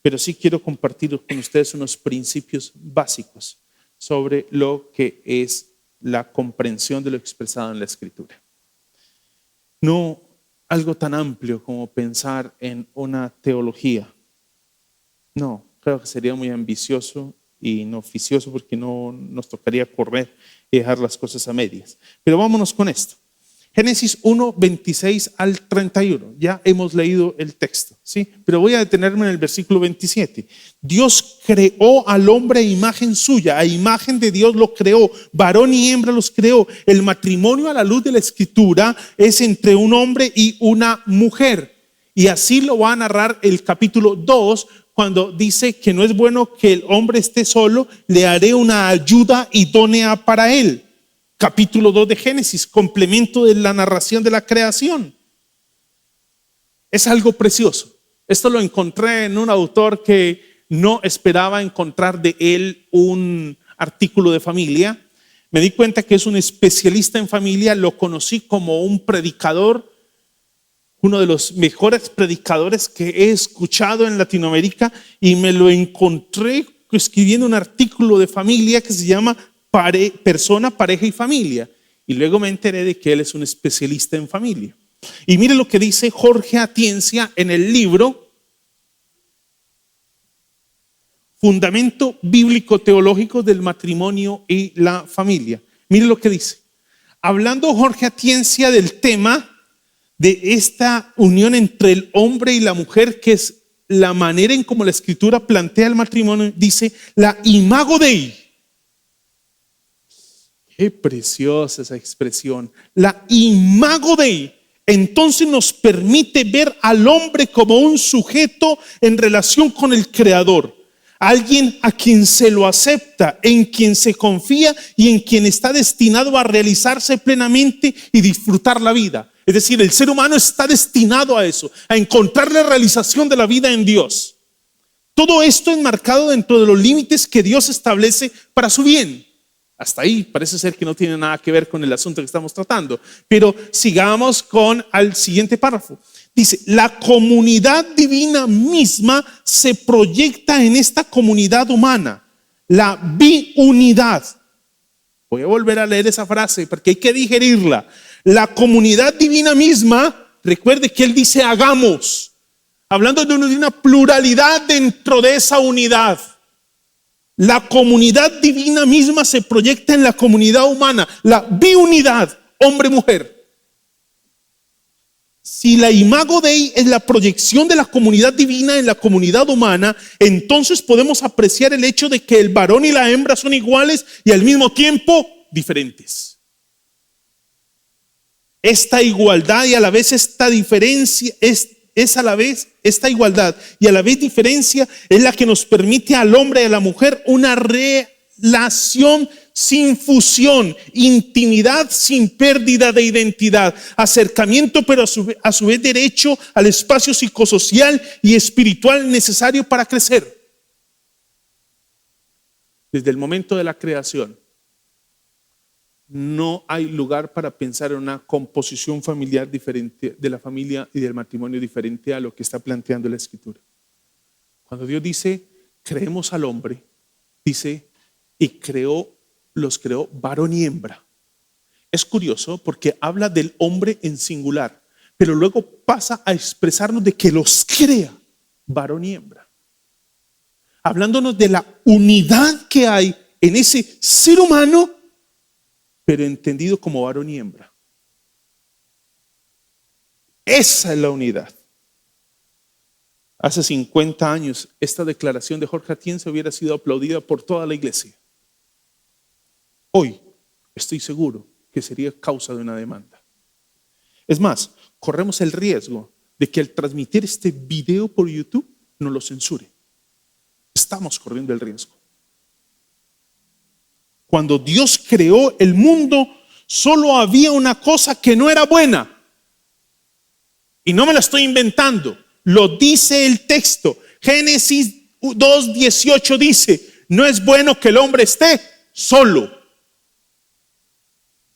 pero sí quiero compartir con ustedes unos principios básicos sobre lo que es la comprensión de lo expresado en la Escritura. No algo tan amplio como pensar en una teología. No, creo que sería muy ambicioso y no oficioso porque no nos tocaría correr y dejar las cosas a medias. Pero vámonos con esto. Génesis 1, 26 al 31. Ya hemos leído el texto, ¿sí? Pero voy a detenerme en el versículo 27. Dios creó al hombre a imagen suya, a imagen de Dios lo creó, varón y hembra los creó. El matrimonio a la luz de la Escritura es entre un hombre y una mujer. Y así lo va a narrar el capítulo 2, cuando dice que no es bueno que el hombre esté solo, le haré una ayuda idónea para él. Capítulo 2 de Génesis, complemento de la narración de la creación. Es algo precioso. Esto lo encontré en un autor que no esperaba encontrar de él un artículo de familia. Me di cuenta que es un especialista en familia. Lo conocí como un predicador, uno de los mejores predicadores que he escuchado en Latinoamérica, y me lo encontré escribiendo un artículo de familia que se llama Persona, Pareja y Familia. Y luego me enteré de que él es un especialista en familia. Y mire lo que dice Jorge Atienza en el libro Fundamento Bíblico Teológico del Matrimonio y la Familia. Mire lo que dice. Hablando Jorge Atienza del tema de esta unión entre el hombre y la mujer, que es la manera en cómo la Escritura plantea el matrimonio, dice la imago Dei. Qué preciosa esa expresión. La imago Dei entonces nos permite ver al hombre como un sujeto en relación con el Creador. Alguien a quien se lo acepta, en quien se confía y en quien está destinado a realizarse plenamente y disfrutar la vida. Es decir, el ser humano está destinado a eso, a encontrar la realización de la vida en Dios. Todo esto enmarcado dentro de los límites que Dios establece para su bien. Hasta ahí parece ser que no tiene nada que ver con el asunto que estamos tratando. Pero sigamos con el siguiente párrafo. Dice, la comunidad divina misma se proyecta en esta comunidad humana. La biunidad. Voy a volver a leer esa frase porque hay que digerirla. La comunidad divina misma, recuerde que él dice hagamos, hablando de una pluralidad dentro de esa unidad. La comunidad divina misma se proyecta en la comunidad humana, la biunidad, hombre-mujer. Si la imago Dei es la proyección de la comunidad divina en la comunidad humana, entonces podemos apreciar el hecho de que el varón y la hembra son iguales y al mismo tiempo diferentes. Esta igualdad y a la vez esta diferencia es a la vez esta igualdad y a la vez diferencia es la que nos permite al hombre y a la mujer una relación sin fusión, intimidad sin pérdida de identidad, acercamiento pero a su vez derecho al espacio psicosocial y espiritual necesario para crecer. Desde el momento de la creación no hay lugar para pensar en una composición familiar diferente de la familia y del matrimonio diferente a lo que está planteando la Escritura. Cuando Dios dice, creemos al hombre, dice, y los creó varón y hembra. Es curioso porque habla del hombre en singular, pero luego pasa a expresarnos de que los crea varón y hembra. Hablándonos de la unidad que hay en ese ser humano, pero entendido como varón y hembra. Esa es la unidad. Hace 50 años esta declaración de Jorge Atienza hubiera sido aplaudida por toda la iglesia. Hoy estoy seguro que sería causa de una demanda. Es más, corremos el riesgo de que al transmitir este video por YouTube nos lo censuren. Estamos corriendo el riesgo. Cuando Dios creó el mundo, solo había una cosa que no era buena. Y no me la estoy inventando. Lo dice el texto. Génesis 2:18 dice, no es bueno que el hombre esté solo.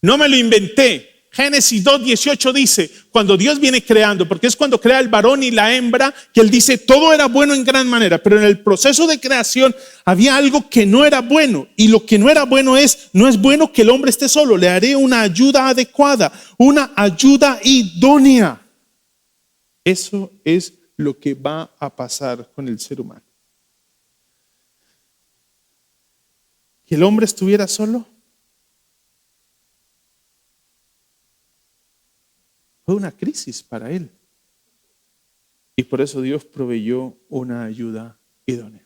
No me lo inventé. Génesis 2:18 dice, cuando Dios viene creando, porque es cuando crea el varón y la hembra, que él dice, todo era bueno en gran manera, pero en el proceso de creación había algo que no era bueno, y lo que no era bueno no es bueno que el hombre esté solo, le haré una ayuda adecuada, una ayuda idónea. Eso es lo que va a pasar con el ser humano. ¿Que el hombre estuviera solo? Fue una crisis para él. Y por eso Dios proveyó una ayuda idónea.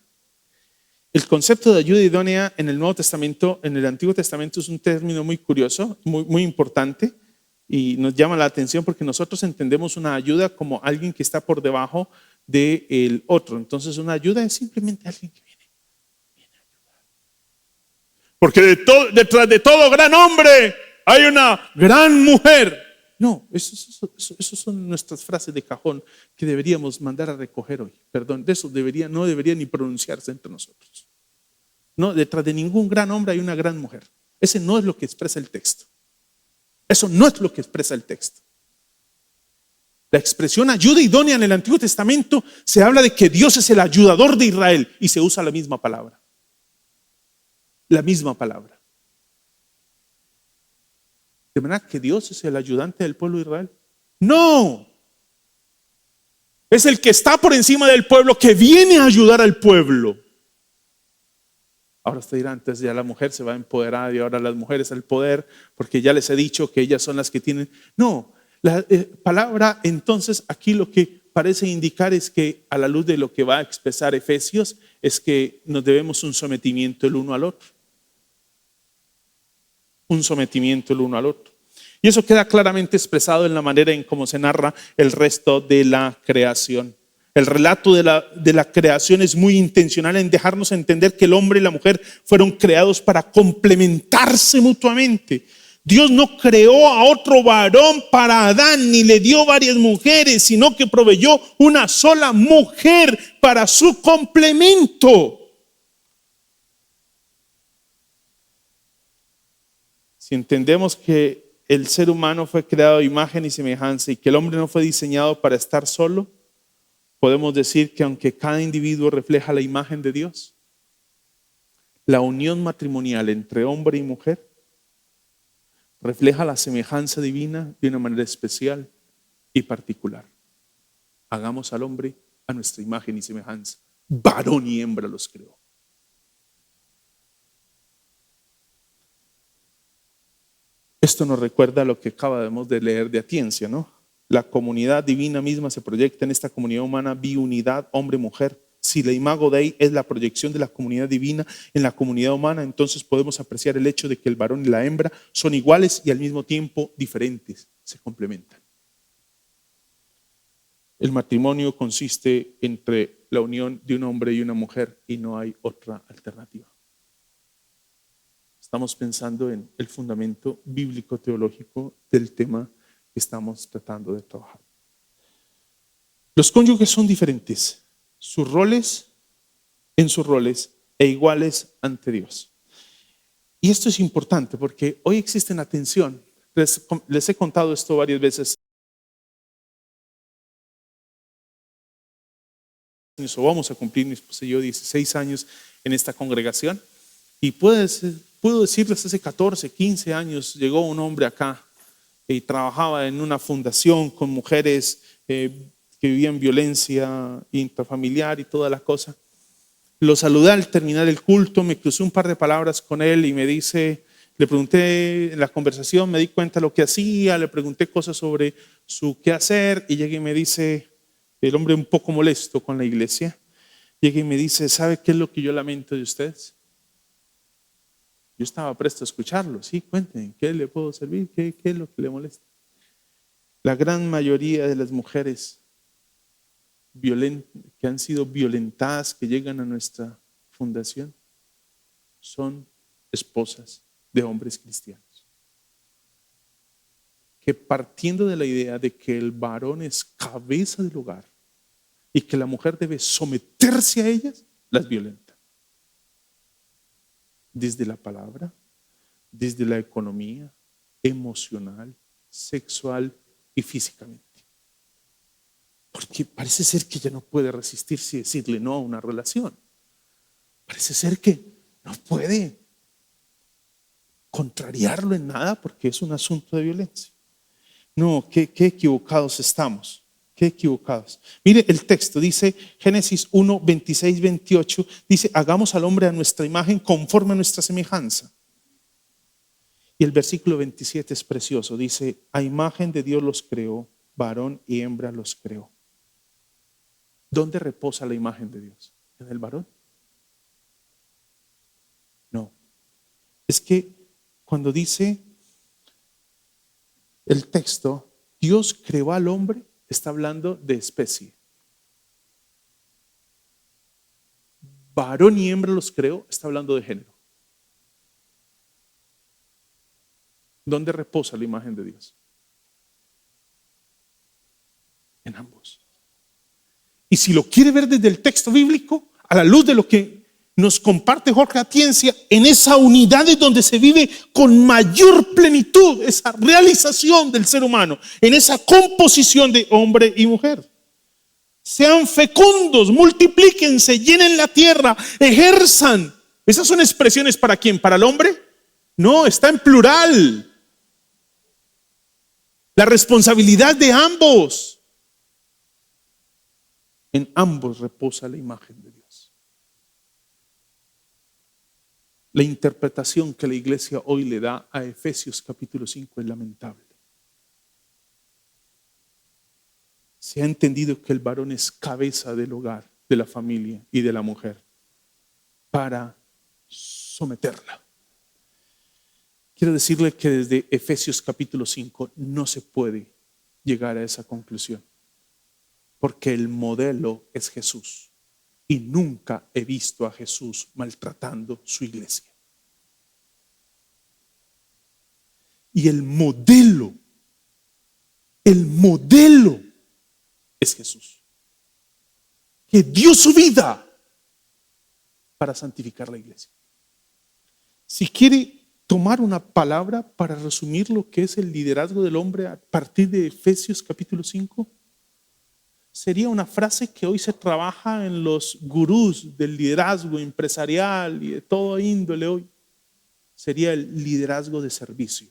El concepto de ayuda idónea en el Nuevo Testamento, en el Antiguo Testamento, es un término muy curioso, muy importante, y nos llama la atención porque nosotros entendemos una ayuda como alguien que está por debajo del otro. Entonces una ayuda es simplemente alguien que viene a ayudar. Porque detrás de todo gran hombre hay una gran mujer. No, eso son nuestras frases de cajón que deberíamos mandar a recoger hoy. Perdón, de eso no debería ni pronunciarse entre nosotros. No, detrás de ningún gran hombre hay una gran mujer. Ese no es lo que expresa el texto. Eso no es lo que expresa el texto. La expresión ayuda idónea en el Antiguo Testamento se habla de que Dios es el ayudador de Israel y se usa la misma palabra. La misma palabra. ¿De manera que Dios es el ayudante del pueblo de Israel? No. Es el que está por encima del pueblo, que viene a ayudar al pueblo. Ahora usted dirá, antes ya la mujer se va a empoderar y ahora las mujeres al poder, porque ya les he dicho que ellas son las que tienen. No, la palabra entonces aquí lo que parece indicar es que, a la luz de lo que va a expresar Efesios, es que nos debemos un sometimiento el uno al otro. Un sometimiento el uno al otro. Y eso queda claramente expresado en la manera en cómo se narra el resto de la creación. El relato de la creación es muy intencional en dejarnos entender que el hombre y la mujer fueron creados para complementarse mutuamente. Dios no creó a otro varón para Adán ni le dio varias mujeres, sino que proveyó una sola mujer para su complemento. Si entendemos que el ser humano fue creado a imagen y semejanza y que el hombre no fue diseñado para estar solo, podemos decir que aunque cada individuo refleja la imagen de Dios, la unión matrimonial entre hombre y mujer refleja la semejanza divina de una manera especial y particular. Hagamos al hombre a nuestra imagen y semejanza. Varón y hembra los creó. Esto nos recuerda lo que acabamos de leer de Atienza, ¿no? La comunidad divina misma se proyecta en esta comunidad humana biunidad hombre-mujer. Si la imago Dei es la proyección de la comunidad divina en la comunidad humana, entonces podemos apreciar el hecho de que el varón y la hembra son iguales y al mismo tiempo diferentes, se complementan. El matrimonio consiste entre la unión de un hombre y una mujer y no hay otra alternativa. Estamos pensando en el fundamento bíblico teológico del tema que estamos tratando de trabajar. Los cónyuges son diferentes, sus roles e iguales ante Dios. Y esto es importante porque hoy existe una tensión. Les he contado esto varias veces. Vamos a cumplir, mi esposa y yo, 16 años en esta congregación. Y puedo decirles, hace 14, 15 años llegó un hombre acá y trabajaba en una fundación con mujeres que vivían violencia intrafamiliar y toda la cosa. Lo saludé al terminar el culto, me crucé un par de palabras con él y me dice, le pregunté en la conversación, me di cuenta de lo que hacía, le pregunté cosas sobre su quehacer y llegué y me dice, el hombre un poco molesto con la iglesia, llega y me dice, ¿sabe qué es lo que yo lamento de ustedes? Yo estaba presto a escucharlo. Sí, cuéntenme, ¿qué le puedo servir? ¿Qué es lo que le molesta? La gran mayoría de las mujeres que han sido violentadas, que llegan a nuestra fundación, son esposas de hombres cristianos. Que partiendo de la idea de que el varón es cabeza del hogar y que la mujer debe someterse a ellas, las violentan. Desde la palabra, desde la economía, emocional, sexual y físicamente. Porque parece ser que ella no puede resistirse y decirle no a una relación. Parece ser que no puede contrariarlo en nada porque es un asunto de violencia. No, qué equivocados estamos. Qué equivocados. Mire el texto, dice Génesis 1, 26, 28, dice, hagamos al hombre a nuestra imagen conforme a nuestra semejanza. Y el versículo 27 es precioso. Dice, a imagen de Dios los creó, varón y hembra los creó. ¿Dónde reposa la imagen de Dios? ¿En el varón? No. Es que cuando dice el texto, Dios creó al hombre, está hablando de especie. Varón y hembra los creó, está hablando de género. ¿Dónde reposa la imagen de Dios? En ambos. Y si lo quiere ver desde el texto bíblico, a la luz de lo que nos comparte Jorge Atiencia, en esa unidad es donde se vive con mayor plenitud esa realización del ser humano, en esa composición de hombre y mujer. Sean fecundos, multiplíquense, llenen la tierra, ejerzan. ¿Esas son expresiones para quién? ¿Para el hombre? No, está en plural. La responsabilidad de ambos. En ambos reposa la imagen de Dios. La interpretación que la iglesia hoy le da a Efesios capítulo 5 es lamentable. Se ha entendido que el varón es cabeza del hogar, de la familia y de la mujer para someterla. Quiero decirle que desde Efesios capítulo 5 no se puede llegar a esa conclusión, porque el modelo es Jesús y nunca he visto a Jesús maltratando su iglesia. Y el modelo es Jesús, que dio su vida para santificar la iglesia. Si quiere tomar una palabra para resumir lo que es el liderazgo del hombre a partir de Efesios capítulo 5, sería una frase que hoy se trabaja en los gurús del liderazgo empresarial y de todo índole hoy. Sería el liderazgo de servicio.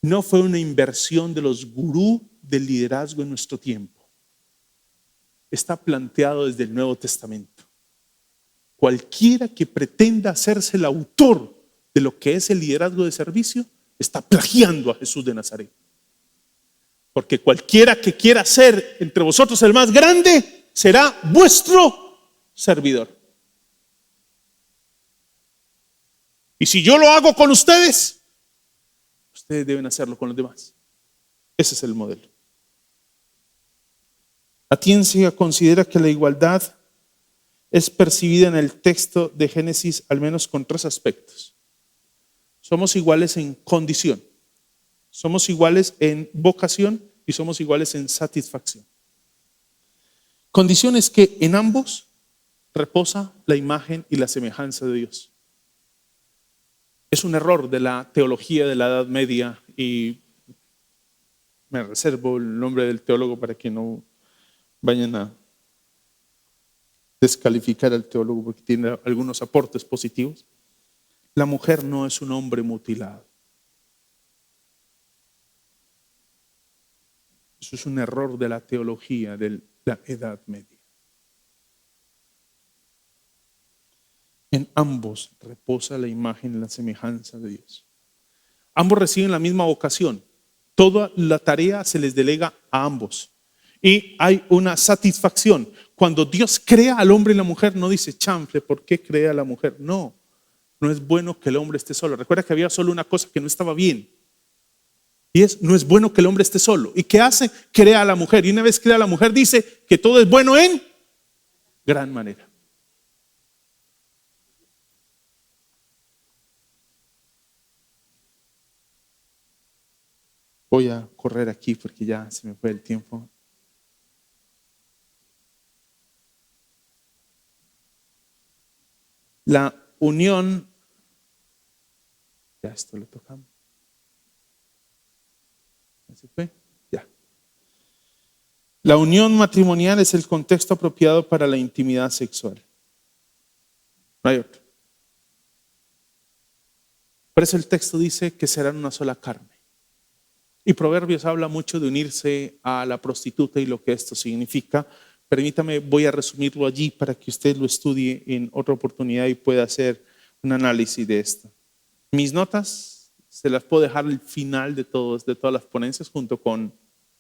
No fue una inversión de los gurús del liderazgo en nuestro tiempo. Está planteado desde el Nuevo Testamento. Cualquiera que pretenda hacerse el autor de lo que es el liderazgo de servicio está plagiando a Jesús de Nazaret. Porque cualquiera que quiera ser entre vosotros el más grande será vuestro servidor. Y si yo lo hago con ustedes, ustedes deben hacerlo con los demás. Ese es el modelo. Atiencia considera que la igualdad es percibida en el texto de Génesis al menos con tres aspectos. Somos iguales en condición, somos iguales en vocación y somos iguales en satisfacción. Condición es que en ambos reposa la imagen y la semejanza de Dios. Es un error de la teología de la Edad Media y me reservo el nombre del teólogo para que no vayan a descalificar al teólogo porque tiene algunos aportes positivos. La mujer no es un hombre mutilado. Eso es un error de la teología de la Edad Media. En ambos reposa la imagen y la semejanza de Dios. Ambos reciben la misma vocación. Toda la tarea se les delega a ambos. Y hay una satisfacción. Cuando Dios crea al hombre y la mujer, no dice, chanfle, ¿por qué crea a la mujer? No, no es bueno que el hombre esté solo. Recuerda que había solo una cosa que no estaba bien. Y no es bueno que el hombre esté solo. ¿Y qué hace? Crea a la mujer. Y una vez crea a la mujer, dice que todo es bueno en gran manera. Voy a correr aquí porque ya se me fue el tiempo. La unión, ya esto lo tocamos. ¿Se fue? Ya. La unión matrimonial es el contexto apropiado para la intimidad sexual. No hay otro. Por eso el texto dice que serán una sola carne. Y Proverbios habla mucho de unirse a la prostituta y lo que esto significa. Permítame, voy a resumirlo allí para que usted lo estudie en otra oportunidad y pueda hacer un análisis de esto. Mis notas Se las puedo dejar al final de todas las ponencias junto con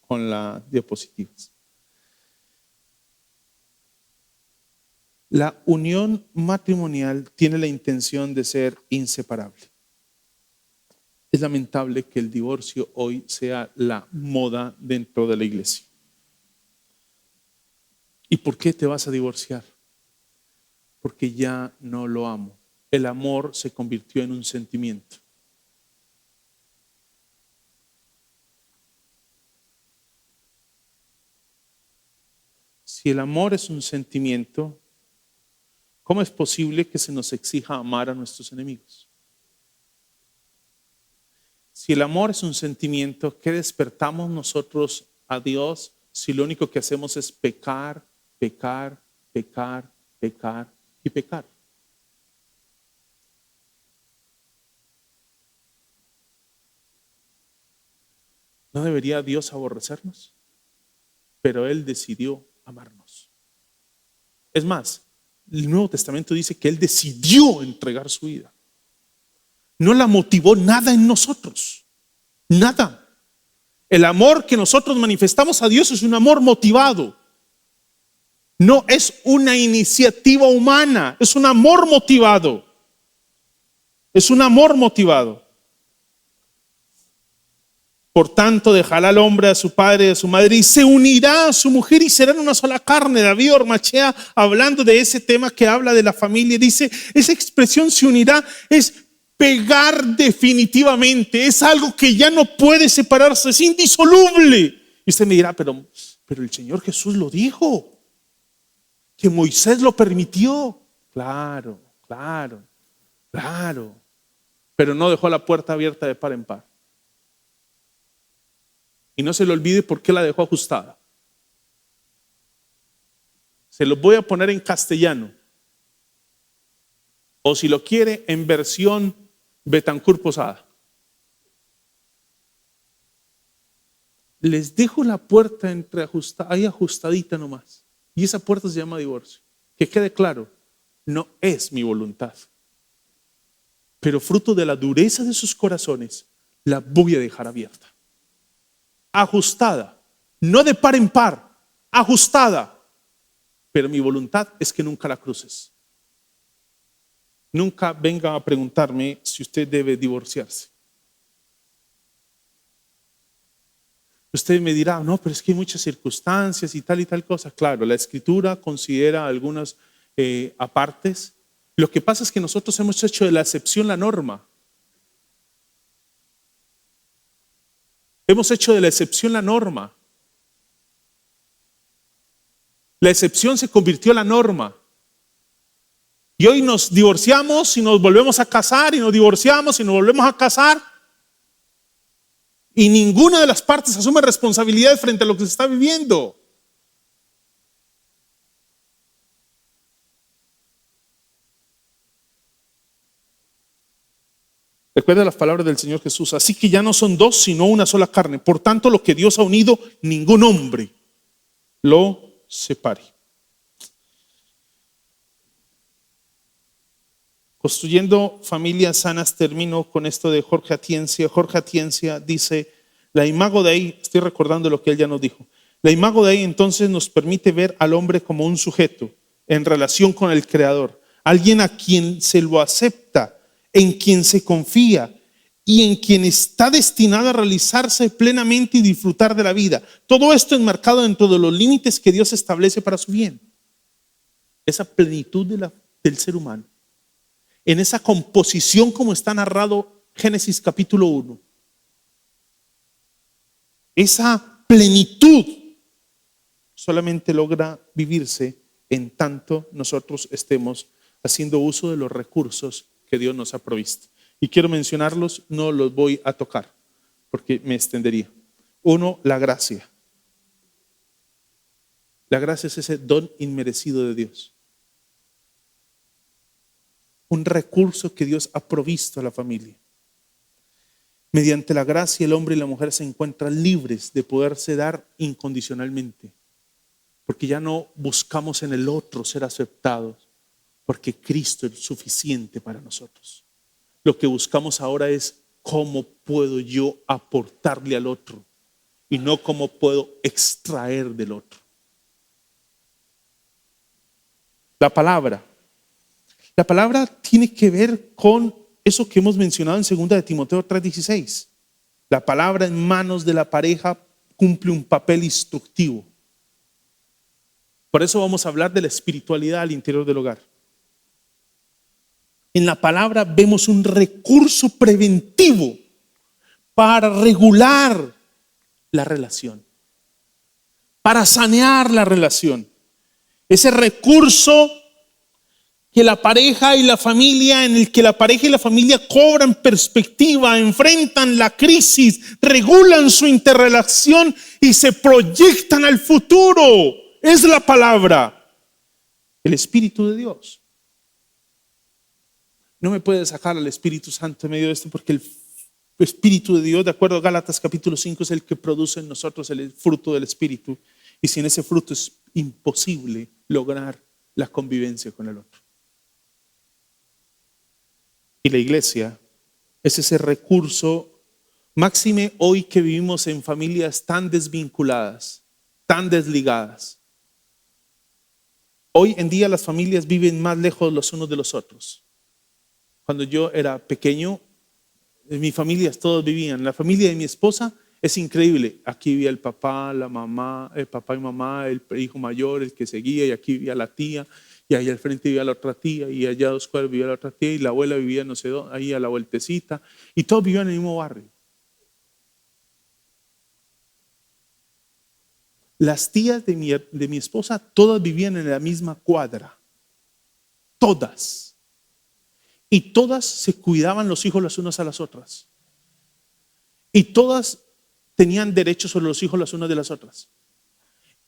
las diapositivas. La unión matrimonial tiene la intención de ser inseparable. Es lamentable que el divorcio hoy sea la moda dentro de la iglesia. ¿Y por qué te vas a divorciar? Porque ya no lo amo. El amor se convirtió en un sentimiento. Si el amor es un sentimiento, ¿cómo es posible que se nos exija amar a nuestros enemigos? Si el amor es un sentimiento, ¿qué despertamos nosotros a Dios si lo único que hacemos es pecar, pecar, pecar, pecar y pecar? ¿No debería Dios aborrecernos? Pero Él decidió amarnos. Es más, el Nuevo Testamento dice que Él decidió entregar su vida. No la motivó nada en nosotros. Nada. El amor que nosotros manifestamos a Dios es un amor motivado. No es una iniciativa humana, es un amor motivado. Es un amor motivado. Por tanto, dejará al hombre a su padre y a su madre y se unirá a su mujer y serán una sola carne. David Ormachea, hablando de ese tema que habla de la familia, dice, esa expresión se unirá es pegar definitivamente, es algo que ya no puede separarse, es indisoluble. Y usted me dirá, pero el Señor Jesús lo dijo, que Moisés lo permitió. Claro, claro, claro, pero no dejó la puerta abierta de par en par. Y no se le olvide por qué la dejó ajustada. Se los voy a poner en castellano. O si lo quiere, en versión Betancur Posada. Les dejo la puerta ahí ajustadita nomás. Y esa puerta se llama divorcio. Que quede claro, no es mi voluntad. Pero fruto de la dureza de sus corazones, la voy a dejar abierta. Ajustada, no de par en par, ajustada. Pero mi voluntad es que nunca la cruces. Nunca venga a preguntarme si usted debe divorciarse. Usted me dirá, no, pero es que hay muchas circunstancias y tal cosa. Claro, la Escritura considera algunas apartes. Lo que pasa es que nosotros hemos hecho de la excepción la norma. Hemos hecho de la excepción la norma. La excepción se convirtió en la norma. Y hoy nos divorciamos y nos volvemos a casar y nos divorciamos y nos volvemos a casar. Y ninguna de las partes asume responsabilidad frente a lo que se está viviendo. Recuerda las palabras del Señor Jesús. Así que ya no son dos, sino una sola carne. Por tanto, lo que Dios ha unido, ningún hombre lo separe. Construyendo familias sanas, termino con esto de Jorge Atienza. Jorge Atienza dice, la Imago Dei, estoy recordando lo que él ya nos dijo, la Imago Dei entonces nos permite ver al hombre como un sujeto en relación con el Creador, alguien a quien se lo acepta, en quien se confía y en quien está destinado a realizarse plenamente y disfrutar de la vida. Todo esto enmarcado dentro de los límites que Dios establece para su bien. Esa plenitud del ser humano. En esa composición como está narrado Génesis capítulo 1. Esa plenitud solamente logra vivirse en tanto nosotros estemos haciendo uso de los recursos que Dios nos ha provisto. Y quiero mencionarlos, no los voy a tocar porque me extendería. Uno, la gracia. La gracia es ese don inmerecido de Dios. Un recurso que Dios ha provisto a la familia. Mediante la gracia el hombre y la mujer se encuentran libres de poderse dar incondicionalmente. Porque ya no buscamos en el otro ser aceptados. Porque Cristo es suficiente para nosotros. Lo que buscamos ahora es cómo puedo yo aportarle al otro y no cómo puedo extraer del otro. La palabra tiene que ver con eso que hemos mencionado en 2 de Timoteo 3:16. La palabra en manos de la pareja cumple un papel instructivo. Por eso vamos a hablar de la espiritualidad al interior del hogar. En la palabra vemos un recurso preventivo para regular la relación, para sanear la relación. Ese recurso que la pareja y la familia, en el que la pareja y la familia cobran perspectiva, enfrentan la crisis, regulan su interrelación y se proyectan al futuro. Es la palabra, el Espíritu de Dios. No me puede sacar al Espíritu Santo en medio de esto, porque el Espíritu de Dios, de acuerdo a Gálatas capítulo 5, es el que produce en nosotros el fruto del Espíritu. Y sin ese fruto es imposible lograr la convivencia con el otro. Y la iglesia es ese recurso, máxime hoy que vivimos en familias tan desvinculadas, tan desligadas. Hoy en día las familias viven más lejos los unos de los otros. Cuando yo era pequeño, en mi familia todos vivían. La familia de mi esposa es increíble. Aquí vivía el papá, la mamá, el papá y mamá, el hijo mayor, el que seguía, y aquí vivía la tía, y ahí al frente vivía la otra tía, y allá a 2 cuadras vivía la otra tía, y la abuela vivía no sé dónde, ahí a la vueltecita, y todos vivían en el mismo barrio. Las tías de mi esposa todas vivían en la misma cuadra. Todas. Y todas se cuidaban los hijos las unas a las otras. Y todas tenían derechos sobre los hijos las unas de las otras.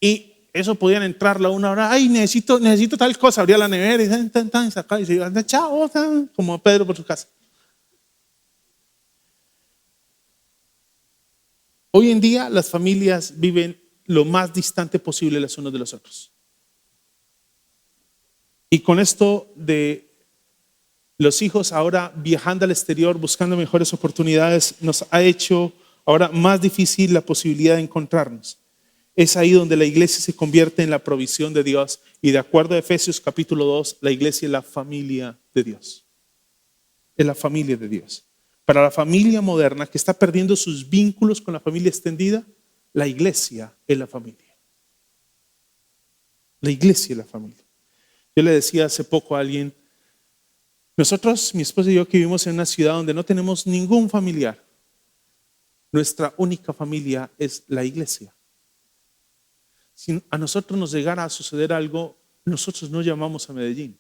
Y eso podían entrar la una hora. Ay, necesito tal cosa. Abría la nevera y sacaba y se iba. Chao, como Pedro por su casa. Hoy en día las familias viven lo más distante posible las unas de los otros. Y con esto de los hijos ahora viajando al exterior, buscando mejores oportunidades, nos ha hecho ahora más difícil la posibilidad de encontrarnos. Es ahí donde la iglesia se convierte en la provisión de Dios, y de acuerdo a Efesios capítulo 2, la iglesia es la familia de Dios. Es la familia de Dios. Para la familia moderna que está perdiendo sus vínculos con la familia extendida, la iglesia es la familia. La iglesia es la familia. Yo le decía hace poco a alguien, nosotros, mi esposa y yo, que vivimos en una ciudad donde no tenemos ningún familiar, nuestra única familia es la iglesia. Si a nosotros nos llegara a suceder algo, nosotros no llamamos a Medellín.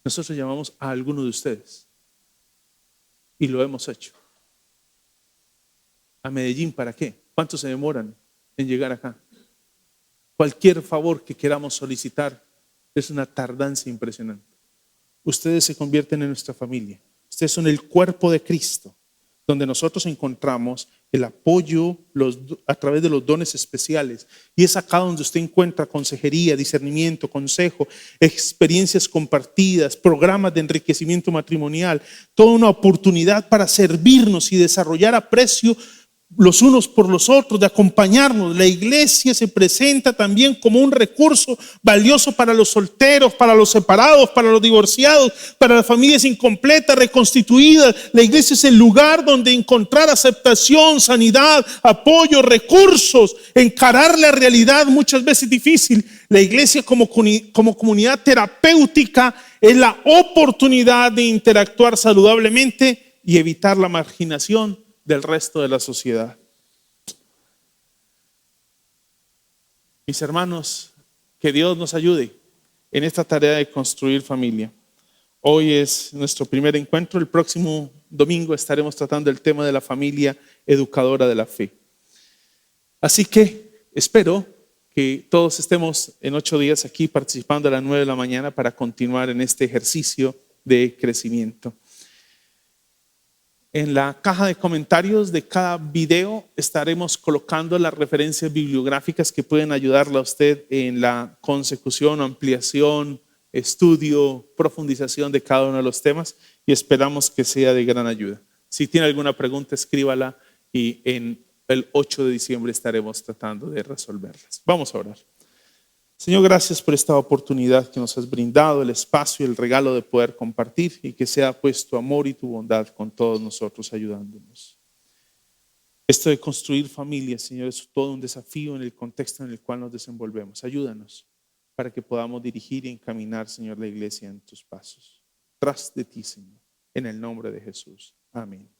Nosotros llamamos a alguno de ustedes. Y lo hemos hecho. ¿A Medellín para qué? ¿Cuánto se demoran en llegar acá? Cualquier favor que queramos solicitar es una tardanza impresionante. Ustedes se convierten en nuestra familia. Ustedes son el cuerpo de Cristo, donde nosotros encontramos el apoyo a través de los dones especiales. Y es acá donde usted encuentra consejería, discernimiento, consejo, experiencias compartidas, programas de enriquecimiento matrimonial, toda una oportunidad para servirnos y desarrollar aprecio los unos por los otros, de acompañarnos. La iglesia se presenta también como un recurso valioso para los solteros, para los separados, para los divorciados, para las familias incompletas, reconstituidas. La iglesia es el lugar donde encontrar aceptación, sanidad, apoyo, recursos, encarar la realidad muchas veces difícil. La iglesia como comunidad terapéutica es la oportunidad de interactuar saludablemente y evitar la marginación del resto de la sociedad. Mis hermanos, que Dios nos ayude en esta tarea de construir familia. Hoy es nuestro primer encuentro. El próximo domingo estaremos tratando el tema de la familia educadora de la fe. Así que espero que todos estemos en 8 días aquí participando a las 9 de la mañana para continuar en este ejercicio de crecimiento. En la caja de comentarios de cada video estaremos colocando las referencias bibliográficas que pueden ayudarle a usted en la consecución o ampliación estudio, profundización de cada uno de los temas y esperamos que sea de gran ayuda. Si tiene alguna pregunta, escríbala y en el 8 de diciembre estaremos tratando de resolverlas. Vamos a orar. Señor, gracias por esta oportunidad que nos has brindado, el espacio y el regalo de poder compartir y que sea pues tu amor y tu bondad con todos nosotros ayudándonos. Esto de construir familias, Señor, es todo un desafío en el contexto en el cual nos desenvolvemos. Ayúdanos para que podamos dirigir y encaminar, Señor, la iglesia en tus pasos. Tras de ti, Señor, en el nombre de Jesús. Amén.